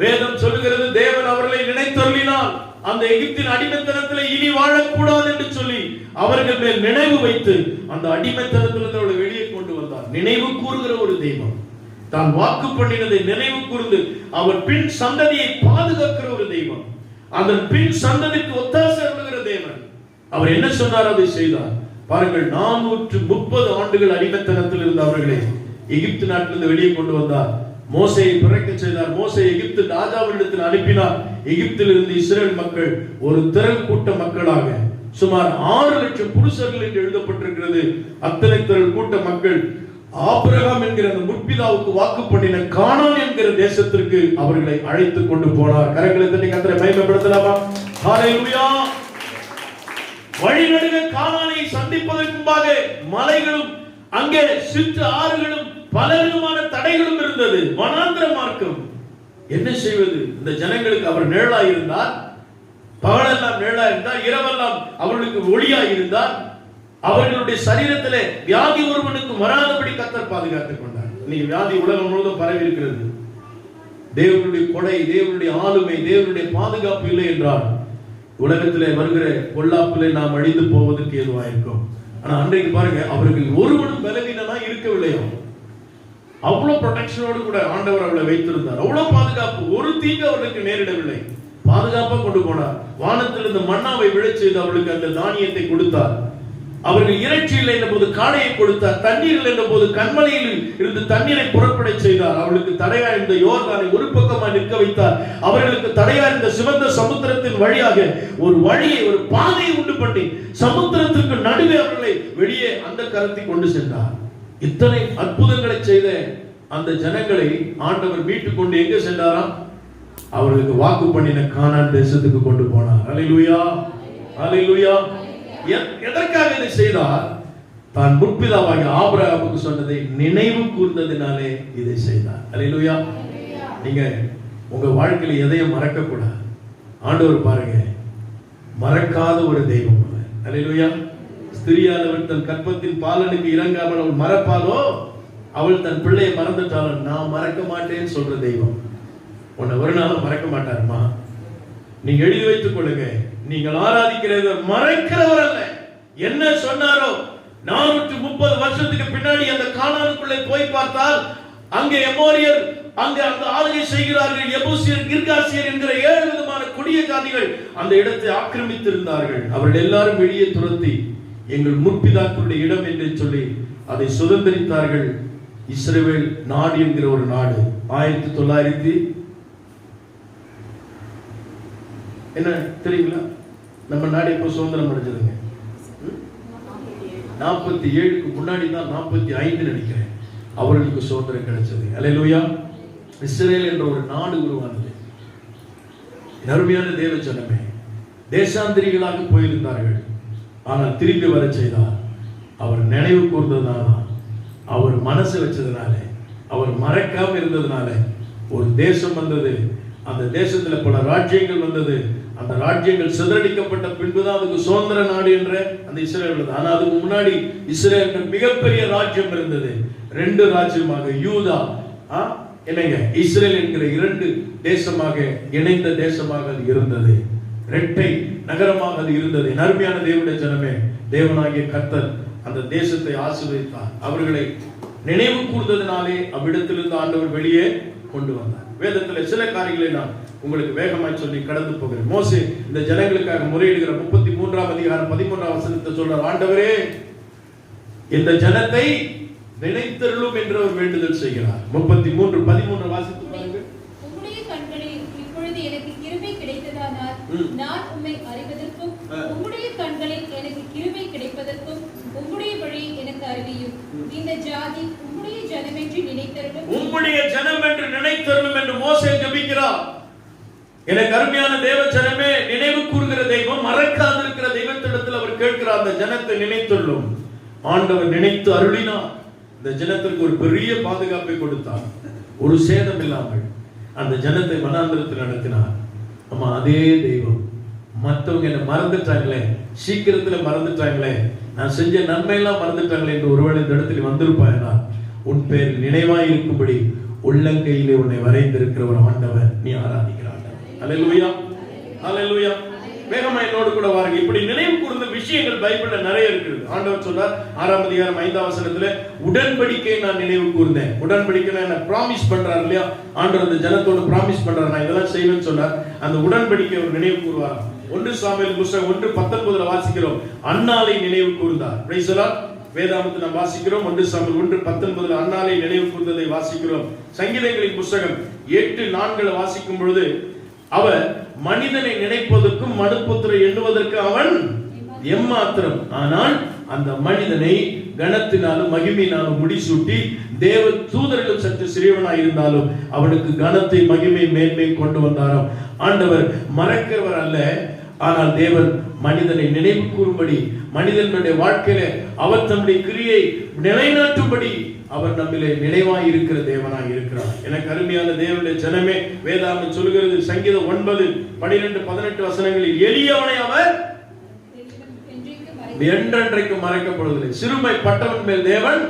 வேதம் சொல்லுகிறது, தேவன் அவர்களை நினைத்தருளினார். அந்த எகிப்தின் அடிமைத்தனத்தில் இனி வாழக்கூடாது என்று சொல்லி அவர்கள் மேல் நினைவு வைத்து அந்த அடிமைத்தனத்திலிருந்து அவளை வெளியே கொண்டு வந்தார். நினைவு கூறுகிற ஒரு தெய்வம், தான் வாக்கு பண்ணினதை நினைவு கூர்ந்து அவர் பின் சந்ததியை பாதுகாக்கிற ஒரு தெய்வம், அந்த பின் சந்ததிக்கு ஒத்தாசை அருளுகிற தேவன். அவர் என்ன சொன்னார் அதை செய்தார். பாருங்கள், 430 ஆண்டுகள் அடிமைத்தனத்தில் இருந்த அவர்களை எகிப்து நாட்டிலிருந்து வெளியே கொண்டு வந்தார். மோசேயை பிறக்க செய்தார். மோசே எகிப்து ராஜாவினிடத்தில் அனுப்பினார். எகிப்தில் இருந்து இஸ்ரேல் மக்கள் ஒரு திரள் கூட்ட மக்களாக சுமார் 6 லட்சம் புருஷர்கள் என்று எழுதப்பட்டிருக்கிறது. அத்தனை திரள் கூட்ட மக்கள் ஆபிரகாம் என்கிற அந்த முற்பிதாவுக்கு வாக்கு பண்ணின கானான் என்கிற தேசத்திற்கு அவர்களை அழைத்து கொண்டு போனார். கரங்களை தட்டி கர்த்தரை மகிமைப்படுத்தலாமா? ஹalleluya. வழிநடுக கானானை சந்திப்பதற்கு முன்பாக மலைகளும் அங்கே சிற்று ஆறுகளும் பலவிதமான தடைகளும் இருந்தது. வனாந்திர மார்க்கம். என்ன செய்வது? இந்த ஜனங்களுக்கு அவர் நிழலாய் இருந்தார், பகலெல்லாம் நிழலாய் இருந்தார், இரவெல்லாம் அவர்களுக்கு ஒளியாய் இருந்தார். அவர்களுடைய சரீரத்திலே வியாதி ஒருவனுக்கு வராதபடி கர்த்தர் பாதுகாத்துக் கொண்டார். இன்னைக்கு வியாதி உலகம் முழுவதும் பரவி இருக்கிறது. தேவனுடைய கொடை, தேவனுடைய ஆளுமை, தேவனுடைய பாதுகாப்பு இல்லை என்றால் உலகத்திலே வருகிற பொல்லாப்பிலே நாம் அழிந்து போவதற்கு ஏதுவாயிருக்கும். ஆனா அன்றைக்கு பாருங்க, அவர்கள் ஒருவனும் பலவீனனா இருக்கவில்லையோ, அவ்வளவு ப்ரொடெக்ஷனோடு கூட ஆண்டவர் அவளை வைத்திருந்தார். அவ்வளவு பாதுகாப்பு, ஒரு தீங்கு அவர்களுக்கு நேரிடவில்லை. பாதுகாப்பா கொண்டு போனார். வானத்திலிருந்து மன்னாவை விழச் செய்து அவர்களுக்கு அந்த தானியத்தை கொடுத்தார். அவர்கள் இறைச்சி இல்லை என்ற போது காடையை கொடுத்தார். தண்ணீர் இல்லை என்ற போது கண்மலையில் இருந்து தண்ணீரை புறப்பட செய்தார். அவர்களுக்கு தடையா இருந்த யோர்தானை ஒரு பக்கமாக நிற்க வைத்தார். அவர்களுக்கு தடையா இருந்த சிவந்த சமுத்திரத்தின் வழியாக ஒரு வழியை, ஒரு பாதையை உண்டு பண்ணி சமுத்திரத்திற்கு நடுவே அவர்களை வெளியே அந்த கரத்தை கொண்டு சென்றார். இத்தனை அற்புதங்களை செய்த அந்த ஜனங்களை ஆண்டவர் மீட்டுக் கொண்டு எங்க சென்றாராம்? அவர்களுக்கு வாக்கு பண்ணின கானான் தேசத்துக்கு கொண்டு போனார். அல்லேலூயா, அல்லேலூயா. எதற்காக இதை செய்தார்? தான் முற்பிதாவாகிய ஆபிரகாமுக்கு சொன்னதை நினைவு கூர்ந்ததினாலே இதை செய்தார். அல்லேலூயா. நீங்க உங்க வாழ்க்கையில எதையும் மறக்க கூடாது. ஆண்டவர் பாருங்க, மறக்காத ஒரு தெய்வம் அவர். அல்லேலூயா. ஸ்திரியானவள் தன் கற்பத்தின் பாலனுக்கு இறங்காமல் அவள் மறப்பாளோ? அவள் தன் பிள்ளையை மறந்துட்டாலும் நான் மறக்க மாட்டேன்னு சொல்ற தெய்வம். உன்னை ஒரு நாளும் மறக்க மாட்டாருமா. நீங்க எழுதி வைத்துக் கொள்ளுங்க, நீங்கள் ஆராதிக்கிறது மறைக்கிறவர் அல்ல. என்ன சொன்னாரோ 430 வருஷத்துக்கு பின்னாடி அந்த கானானுக்குள்ளே போய் பார்த்தால் அங்கே எமோரியர், அங்கே அந்த ஆளுகை செய்கிறார்கள். எபூசியர், கிர்காசியர் என்கிற 7 விதமான கொடிய ஜாதிகள் அந்த இடத்தை ஆக்கிரமித்திருந்தார்கள். அவர்கள் எல்லாரும் வெளியே துரத்தி எங்கள் முற்பிதாக்களுடைய இடம் என்று சொல்லி அதை சுதந்திரித்தார்கள். இஸ்ரவேல் நாடு என்கிற ஒரு நாடு 1900 என்ன தெரியுங்களா? நம்ம நாடு இப்போ சுதந்திரம் அடைஞ்சதுங்க 47க்கு முன்னாடி தான், 45 நினைக்கிறேன், அவர்களுக்கு சுதந்திரம் கிடைச்சது. அல்லேலூயா. இஸ்ரேல் என்ற ஒரு நாடு உருவானது. அருமையான தேவ ஜனமே, தேசாந்திரிகளாக போயிருந்தார்கள். ஆனால் திரும்பி வர செய்தார். அவர் நினைவு கூர்ந்ததுனால, அவர் மனசு வச்சதுனால, அவர் மறக்காம இருந்ததுனால ஒரு தேசம் வந்தது. அந்த தேசத்துல பல ராஜ்யங்கள் வந்தது. அந்த ராஜ்யங்கள் சிதறடிக்கப்பட்ட பின்புதான் அதுக்கு சுதந்திர நாடு என்ற அந்த இஸ்ரேல் இருந்தது. ஆனா அதுக்கு முன்னாடி இஸ்ரேல் மிகப்பெரிய ராஜ்யம் இருந்தது. 2 ராஜ்யமாக யூதா, என்னங்க, இஸ்ரேல் என்கிற 2 தேசமாக இணைந்த தேசமாக அது இருந்தது. இரட்டை நகரமாக அது இருந்தது. அருமையான தேவனுடைய ஜனமே, தேவனாகிய கர்த்தர் அந்த தேசத்தை ஆசீர்வதித்தார். அவர்களை நினைவு கூர்ந்ததினாலே அவ்விடத்திலிருந்து ஆண்டவர் வெளியே கொண்டு வந்தார். வேதத்தில் சில காரியங்களை நான் உங்களுக்கு வேகமாய் சொல்லி கடந்து போகிறேன். மோசே இந்த ஜனங்களுக்காக முறையிடுகிற 33ஆம் அதிகாரம் 13ஆம் வசனத்தை சொல்றார். ஆண்டவரே, இந்த ஜனத்தை நினைத்தருளும் என்று அவர் வேண்டுதல் செய்கிறார். 33:13 வாசித்து பாருங்கள். உம்முடைய கண்களில் இப்பொழுது எனக்கு கிருபை கிடைத்ததானால் நான் உம்மை அறிவதற்கும் உம்முடைய கண்களில் எனக்கு கிருபை கிடைப்பதற்கும் உம்முடைய வழி எனக்கு அறிவியும். இந்த ஜாதி உம்முடைய ஜனம் என்று நினைத்தருளும், உம்முடைய ஜனம் என்று நினைத்தருளும் என்று மோசே ஜெபிக்கிறார். எனக்கு அருமையான தேவ ஜனமே, நினைவு கூறுகிற தெய்வம், மறக்காதிருக்கிற தெய்வத்திடத்தில் அவர் கேட்கிறார், அந்த ஜனத்தை நினைத்தருளும். ஆண்டவர் நினைத்து அருளினார். இந்த ஜனத்திற்கு ஒரு பெரிய பாதுகாப்பை கொடுத்தார். ஒரு சேதம் இல்லாமல் அந்த ஜனத்தை வனாந்திரத்தில் நடத்தினார். ஆமா, அதே தெய்வம் மற்றவங்க என்ன மறந்துட்டாங்களே, சீக்கிரத்துல மறந்துட்டாங்களே, நான் செஞ்ச நன்மையெல்லாம் மறந்துட்டாங்களே என்று ஒருவேளை இந்த இடத்துல வந்திருப்பாயா, உன் பேர் நினைவாய் இருக்கும்படி உள்ளங்கையிலே உன்னை வரைந்திருக்கிற ஒரு ஆண்டவர் நீ ஆராதிக்கிறார். அல்லேலூயா, அல்லேலூயா. வேகமா என்னோடு கூட வாருங்க. இப்படி நினைவு கூர்ந்த விஷயங்கள் பைபிள்ல நிறைய இருக்குது. ஆண்டவர் சொல்றார் 6ஆம் அதிகாரம் 5ஆம் வசனத்துல, உடன்படிக்கையை நான் நினைவு கூர்ந்தேன். உடன்படிக்கை என்ன பிராமிஸ் பண்றார் இல்லையா? ஆண்டவர் அந்த ஜனத்தோடு பிராமிஸ் பண்றார், நான் இதெல்லாம் செய்வேன்னு சொன்னார். அந்த உடன்படிக்கை ஒரு நினைவு கூறுவார். 1 சாமுவேல் புத்தகம் 1:19 வாசிக்கிறோம். அன்னாளை நினைவு கூர்ந்தார். Price the Lord. வேதாகமத்தை நாம் வாசிக்கிறோம். 1 சாமுவேல் 1:19 அன்னாளை நினைவு கூர்ந்ததை வாசிக்கிறோம். சங்கீதங்களின் புத்தகம் 8:4 வாசிக்கும் பொழுது, அவர் மனிதனை நினைப்பதற்கும் மனுபுத்திரை எண்ணுவதற்கு அவன் எம்மாத்திரம், ஆனால் அந்த மனிதனை கனத்தினாலும் மகிமையினாலும் முடிசூட்டி தேவ தூதர்களும் சற்று சிறியவனாய் இருந்தாலும் அவனுக்கு கனத்தை, மகிமை, மேன்மை கொண்டு வந்தாராம். ஆண்டவர் மறக்கிறவர் அல்ல, ஆனால் தேவன் மனிதனை நினைவு கூறும்படி, மனிதனுடைய வாழ்க்கையில அவர் தம்முடைய கிரியை நிலைநாட்டும்படி அவர் நம்மிலே நினைவாய் இருக்கிற தேவனாய் இருக்கிறார். எனக்கு அருமையான தேவனுடைய ஜனமே, வேதாகமம் சொல்கிறது சங்கீதம் 9, 12, 18 வசனங்களில் எளியவனை அவர் என்றென்றைக்கு மறக்கப்படுவதில்லை. சிறுமைப்பட்டவன் மேல் தேவன்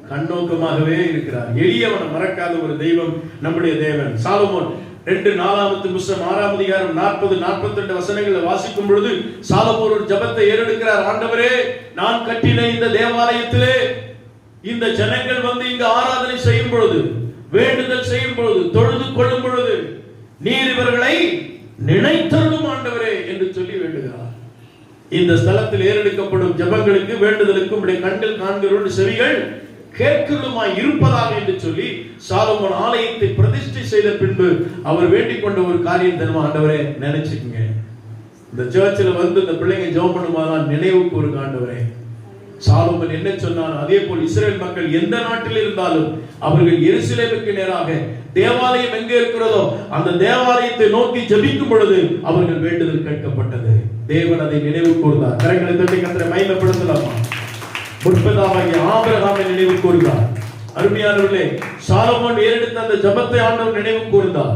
கண்ணோக்கமாகவே இருக்கிறார். எளியவனை மறக்காத ஒரு தெய்வம் நம்முடைய தேவன். சாலமோன் 2 புஸ்தகம் 6ஆம் அதிகாரம் 40, 42 வசனங்களை வாசிக்கும் பொழுது சாலமோன் ஒரு ஜெபத்தை ஏறெடுக்கிறார். ஆண்டவரே, நான் கட்டின இந்த தேவாலயத்திலே இந்த ஜனங்கள் வந்து இங்கு ஆராதனை செய்யும் பொழுது, வேண்டுதல் செய்யும் பொழுது, தொழுது கொள்ளும் பொழுது நீர் இவர்களை நினைத்தருளும் ஆண்டவரே என்று சொல்லி வேண்டுகிறார். இந்த ஸ்தலத்தில் ஏறெடுக்கப்படும் ஜெபங்களுக்கு, வேண்டுதலுக்கும் உடைய கண்கள் காண்கிறோடு செவிகள் கேட்கிறதுமாய் இருப்பதாக என்று சொல்லி சாலமோன் ஆலயத்தை பிரதிஷ்டை செய்த பின்பு அவர் வேண்டிக் கொண்ட ஒரு காரியம் தெரியுமா? ஆண்டவரே, நினைச்சுக்கங்க, இந்த சர்ச்சில் வந்து இந்த பிள்ளைங்க ஜெபம் பண்ணும்போது நினைவுக்கு ஒரு ஆண்டவரே. சாலமோன் என்ன சொன்னான்? அதே போல் இஸ்ரேல் மக்கள் எந்த நாட்டில் இருந்தாலும் அவர்கள் எருசலேமுக்கு நேராக தேவாலயம் எங்கே இருக்கிறதோ அந்த தேவாலயத்தை நோக்கி ஜெபிக்கும் பொழுது அவர்கள் வேண்டுதல் கேட்கப்பட்டது. தேவன் அதை நினைவு கூர்ந்தார். கரங்களை தட்டி கர்த்தரை மகிமைப்படுத்தலாமா? முற்பதாகிய ஆபிரகாமை நினைவு கூர்ந்தார். அருமையானவர்களே, சாலமோன் ஏறெடுத்த அந்த ஜெபத்தை ஆண்டவர் நினைவு கூர்ந்தார்.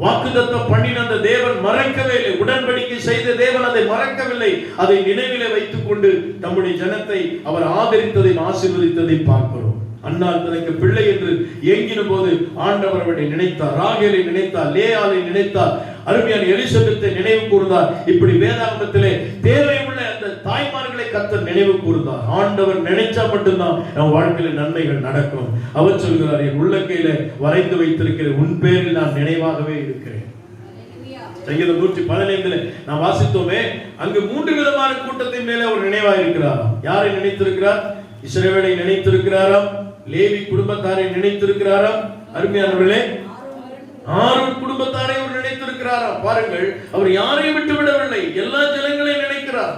வாக்குத்தத்தம் பண்ணின அந்த தேவன் மறக்கவே இல்லை. உடன்படிக்கை செய்த தேவன் அதை மறக்கவில்லை. அதை நினைவிலே வைத்துக் கொண்டு நம்முடைய ஜனத்தை அவர் ஆதரித்ததையும் ஆசீர்வதித்ததை பார்க்கிறோம். அன்னார் தனக்கு பிள்ளை என்று ஏங்கின போது ஆண்டவர் அவரை நினைத்தார். ராகேலை நினைத்தார், லேயாலை நினைத்தார், அருமையான எலிசபெத்தை நினைவு கூர்ந்தார். இப்படி வேதாகமத்திலே தேவையுள்ள அந்த தாய்மார்களை கர்த்தர் நினைவு கூர்ந்தார். ஆண்டவர் நினைச்சா மட்டும்தான் நம் வாழ்க்கையில நன்மைகள் நடக்கும். அவர் சொல்கிறார், என் உள்ளங்கையில வரைந்து வைத்திருக்கிறேன், உன் பேரில் நான் நினைவாகவே இருக்கிறேன். சங்கீதம் 115 நாம் வாசித்தோமே, அங்கு 3 விதமான கூட்டத்தின் மேலே அவர் நினைவாக இருக்கிறார். யாரை நினைத்திருக்கிறார்? இஸ்ரவேலை நினைத்திருக்கிறாராம், லேவி குடும்பத்தாரை நினைத்திருக்கிறாராம், அருமையானவர்களே ஆரோன் குடும்பத்தாரை அவர் நினைத்திருக்கிறாராம். பாருங்கள், அவர் யாரையும் விட்டு விடவில்லை, எல்லா ஜனங்களையும் நினைக்கிறார்.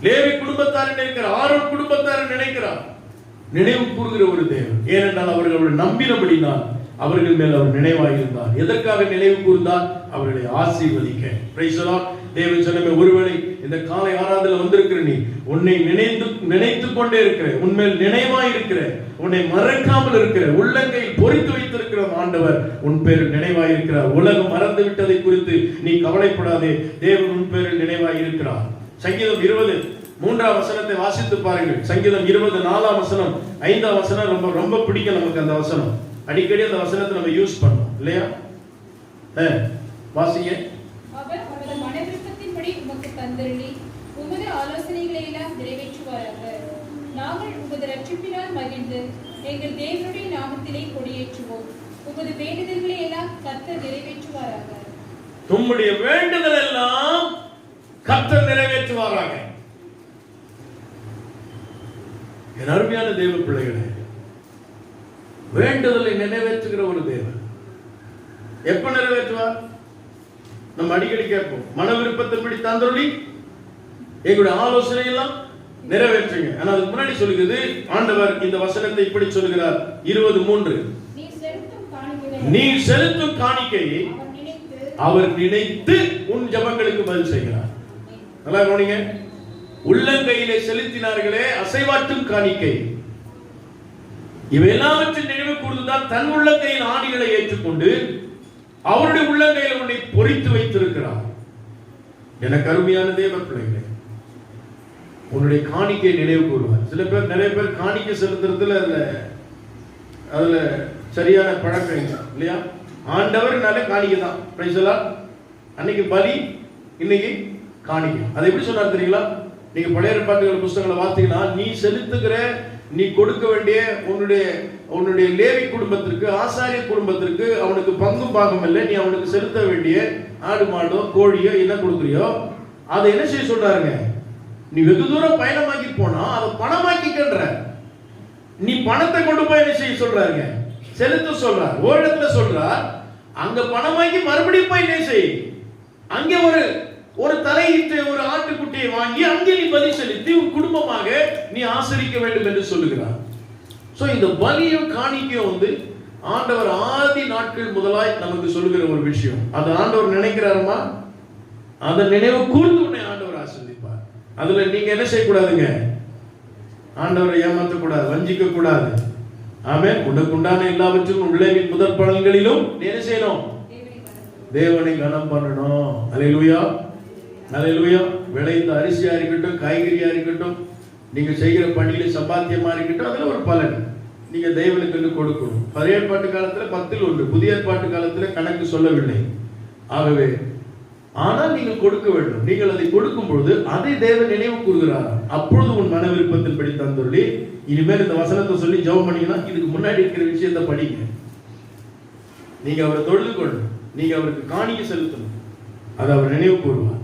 லேவி குடும்பத்தாரை நினைக்கிறார், ஆரோன் பிறந்தார் நினைக்கிறார். நினைவு கூறுகிற ஒரு தேவன். ஏனென்றால் அவர்கள் நம்பினபடினால் அவர்கள் மேல் அவர் நினைவாக இருந்தார். எதற்காக நினைவு கூர்ந்தார்? அவர்களை ஆசீர்வதிக்க. Price the Lord. தேவன் சொன்னமே, ஒருவேளை இந்த காலை ஆராதனையில் வந்திருக்கிற நீ உன்னை நினைத்து கொண்டே இருக்கிற, உன்மேல் நினைவாய் இருக்கிற, உன்னை மறக்காமல் இருக்கிற, உள்ளங்கையில் பொறித்து வைத்திருக்கிற ஆண்டவர் உன் பேரில் நினைவாய் இருக்கிறார். உலகம் மறந்து விட்டதை குறித்து நீ கவலைப்படாதே, தேவன் உன் பேரில் நினைவாய் இருக்கிறார். சங்கீதம் 20 3ஆம் வசனத்தை வாசித்து பாருங்கள். சங்கீதம் 20 4ஆம் வசனம் 5ஆம் வசனம் ரொம்ப ரொம்ப பிடிக்கும் நமக்கு. அந்த வசனம் அடிக்கடி அந்த வசனத்தை நம்ம யூஸ் பண்ணோம் இல்லையா? வாசிங்க. அவர் அவரது மனவிருப்பத்தின்படி உமக்கு தந்தருளி உமது ஆலோசனைகளை எல்லாம் நிறைவேற்றுவாராக. நாங்கள் உமது ரட்சிப்பினால் மகிழ்ந்து எங்கள் தேவனுடைய நாமத்திலே கொடியேற்றுவோம். உமது வேண்டுதல்களை எல்லாம் கர்த்தர் நிறைவேற்றுவாராக. உம்முடைய வேண்டுதல் எல்லாம் கர்த்தர் நிறைவேற்றுவாராக. என் அருமையான தேவ பிள்ளைகளே, வேண்டுதலை நிறைவேற்றுகிற ஒரு தேவன் எப்ப நிறைவேற்றுவார்? நம்ம அடிக்கடி கேட்போம், மன விருப்பத்தின்படி தந்தருளி எங்களுடைய ஆலோசனை எல்லாம் நிறைவேற்றுங்க. ஆனா அதுக்கு முன்னாடி சொல்லுகிறது ஆண்டவர் இந்த வசனத்தை இப்படி சொல்லுகிறார். 20:3 நீ செலுத்தும் காணிக்கையை அவர் நினைத்து உன் ஜெபங்களுக்கு பதில் செய்கிறார். நல்லா கவனிங்க. உள்ளங்கையிலே செலுத்தினார்களே அசைவாட்டும் காணிக்கை, இவை எல்லாவற்றின் நினைவு கூர்ந்துதான் தன் உள்ளங்கையில் ஆணிகளை ஏற்றுக்கொண்டு அவருடைய உள்ளங்கையில் உன்னை பொறித்து வைத்திருக்கிறார். எனக்கு அருமையான தேவ பிள்ளைகளே, உன்னுடைய காணிக்கை நினைவு கூறுவார். சில பேர் நிறைய பேர் காணிக்கை செலுத்துறதுல அதுல சரியான பழக்கம் இல்லையா? ஆண்டவர்னால காணிக்கை தான். Price the Lord. அன்னைக்கு பலி, இன்னைக்கு காணிக்கை. அதை எப்படி சொன்னார் தெரியுங்களா? நீங்க பழைய ஏற்பாட்டு புத்தகங்களை பார்த்தீங்கன்னா, நீ செலுத்துகிற, நீ கொடுக்க வேண்டிய உன்னுடைய லேவி குடும்பத்திற்கு, ஆசாரிய குடும்பத்திற்கு அவனுக்கு பங்கும் பாகம் இல்லை. நீ அவனுக்கு செலுத்த வேண்டிய ஆடு மாடோ கோழியோ என்ன கொடுக்குறியோ அதை என்ன செய்ய சொல்றாருங்க? நீ வெகு தூரம் பயணமாக்கி போனா அதை பணமாக்கிக்கன்ற. நீ பணத்தை கொண்டு போய் என்ன செய்ய சொல்றாருங்க? செலுத்த சொல்றார். ஒரு இடத்துல சொல்றார், அங்க பணமாக்கி மறுபடியும் போய் என்ன செய், அங்கே ஒரு தலையிட்டு ஒரு ஆட்டுக்குட்டியை வாங்கி அங்கே நீ பலி செலுத்தி உன் குடும்பமாக நீ ஆசரிக்க வேண்டும் என்று சொல்லுகிறார். சோ இந்த பலியும் காணிக்கையும் ஆண்டவர் ஆதி நாட்கள் முதலாய் நமக்கு சொல்லுகிற ஒரு விஷயம். அது ஆண்டவர் நினைக்கிறாருமா? அதை நினைவு கூர்ந்து உன்னை ஆண்டவர் ஆசீர்வதிப்பார். அதுல நீங்க என்ன செய்யக்கூடாதுங்க? ஆண்டவரை ஏமாற்றக்கூடாது, வஞ்சிக்க கூடாது. ஆமென். உனக்கு உண்டான எல்லாவற்றுக்கும் உள்ளேவின் முதற் பலன்களிலும் என்ன செய்யணும்? தேவனை கனம் பண்ணணும். அல்லேலூயா, அல்லேலூயா. விளைந்த அரிசியா இருக்கட்டும், காய்கறியா இருக்கட்டும், நீங்க செய்கிற பணியில சம்பாத்தியமா இருக்கட்டும், அதுல ஒரு பலன் நீங்க தேவனுக்கு கொடுக்கணும். பழைய ஏற்பாட்டு காலத்துல 10ல் 1, புதிய ஏற்பாட்டு காலத்துல கணக்கு சொல்லவில்லை. ஆகவே ஆனால் நீங்கள் கொடுக்க வேண்டும். நீங்கள் அதை கொடுக்கும் பொழுது அதை தேவன் நினைவு கூறுகிறார். அப்பொழுது உன் மன விருப்பத்தின்படி தந்துள்ளி. இனிமேல் இந்த வசனத்தை சொல்லி ஜெபம் பண்ணீங்கன்னா இதுக்கு முன்னாடி இருக்கிற விஷயத்தை படிங்க. நீங்க அவரை தொழுது கொள்ளணும், நீங்க அவருக்கு காணிக்கை செலுத்தணும், அதை அவர் நினைவு கூறுவார்.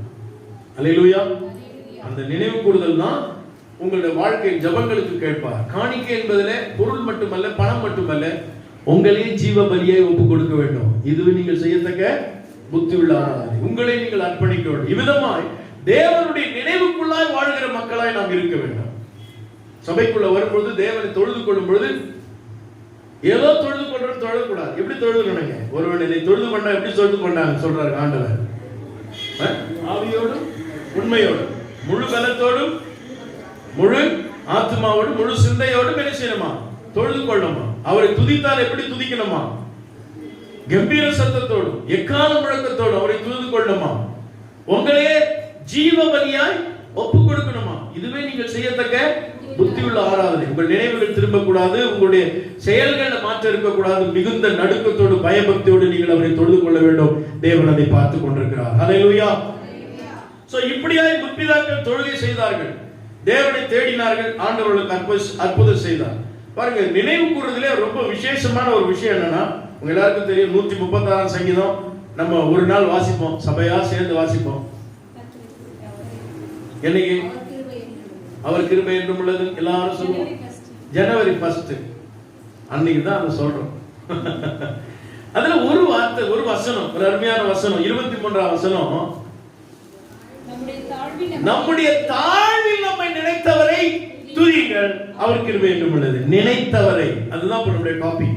அல்லேலூயா. அந்த நினைவு கூறுதல் தான் உங்களுடைய வாழ்க்கை ஜெபங்களுக்கு கேட்பார். காணிக்கை என்பதிலே பொருள் மட்டுமல்ல, பணம் மட்டுமல்ல, உங்களே ஜீவ பலியை ஒப்பு கொடுக்க வேண்டும். இதுவே நீங்கள் செய்யத்தக்க புத்தி உள்ள ஆராதனை. உங்களை நீங்கள் அர்ப்பணிக்க வேண்டும். இவ்விதமாய் தேவனுடைய நினைவுக்குள்ளாய் வாழ்கிற மக்களாய் நாம் இருக்க வேண்டும். சபைக்குள்ள வரும்பொழுது தேவனை தொழுது கொள்ளும் பொழுது ஏதோ தொழுது கொண்டு தொழக்கூடாது. எப்படி தொழுதுங்க? ஒருவன் என்னை தொழுது கொண்டா எப்படி தொழுது கொண்டாங்க சொல்றாரு ஆண்டவர். ஆவியோடும் உண்மையோடும் முழு பலத்தோடும் முழு ஆத்மாவோடும் முழு சிந்தையோடும் என்ன செய்யணுமா? தொழுது கொள்ளணுமா? அவரை துதித்தால் எப்படி துதிக்கணுமா? கம்பீர சத்தத்தோடும் எக்கால முழக்கத்தோடும் அவரை துதித்து கொள்ளணுமா? உங்களையே ஜீவ பலியாய் ஒப்பு கொடுக்கணுமா? இதுவே நீங்கள் செய்யத்தக்க புத்தியுள்ள ஆராதனை. உங்கள் நினைவுகள் திரும்பக்கூடாது, உங்களுடைய செயல்களை மாற்ற இருக்கக்கூடாது. மிகுந்த நடுக்கத்தோடு பயபக்தியோடு நீங்கள் அவரை தொழுது கொள்ள வேண்டும். தேவன் அதை பார்த்து கொண்டிருக்கிறார். ஹல்லேலூயா. சோ இப்படியாய் முற்பிதாக்கள் தொழுகை செய்தார்கள், தேவனை தேடினார்கள், ஆண்டவர்களுக்கு அற்புதம் செய்தார். பாருங்க, நினைவு கூறுறதுல ரொம்ப விசேஷமான ஒரு விஷயம் என்னன்னா, உங்க எல்லாருக்கும் தெரியும் 136 சங்கீதம் நம்ம ஒரு நாள் வாசிப்போம், சபையா சேர்ந்து வாசிப்போம். என்னைக்கு? அவர் கிருபை என்றும் உள்ளது எல்லாரும் சொல்லுவோம். ஜனவரி 1 அன்னைக்கு தான் அதை சொல்றோம். அதுல ஒரு வார்த்தை, ஒரு வசனம், ஒரு அருமையான வசனம், 23ஆம் வசனம். நம்முடைய தாழ்வில் நம்மை நினைத்தவரை துதியுங்கள், அவர் கிருபை என்றும் உள்ளது. நினைத்தவரை, அதுதான் நம்முடைய காப்பி.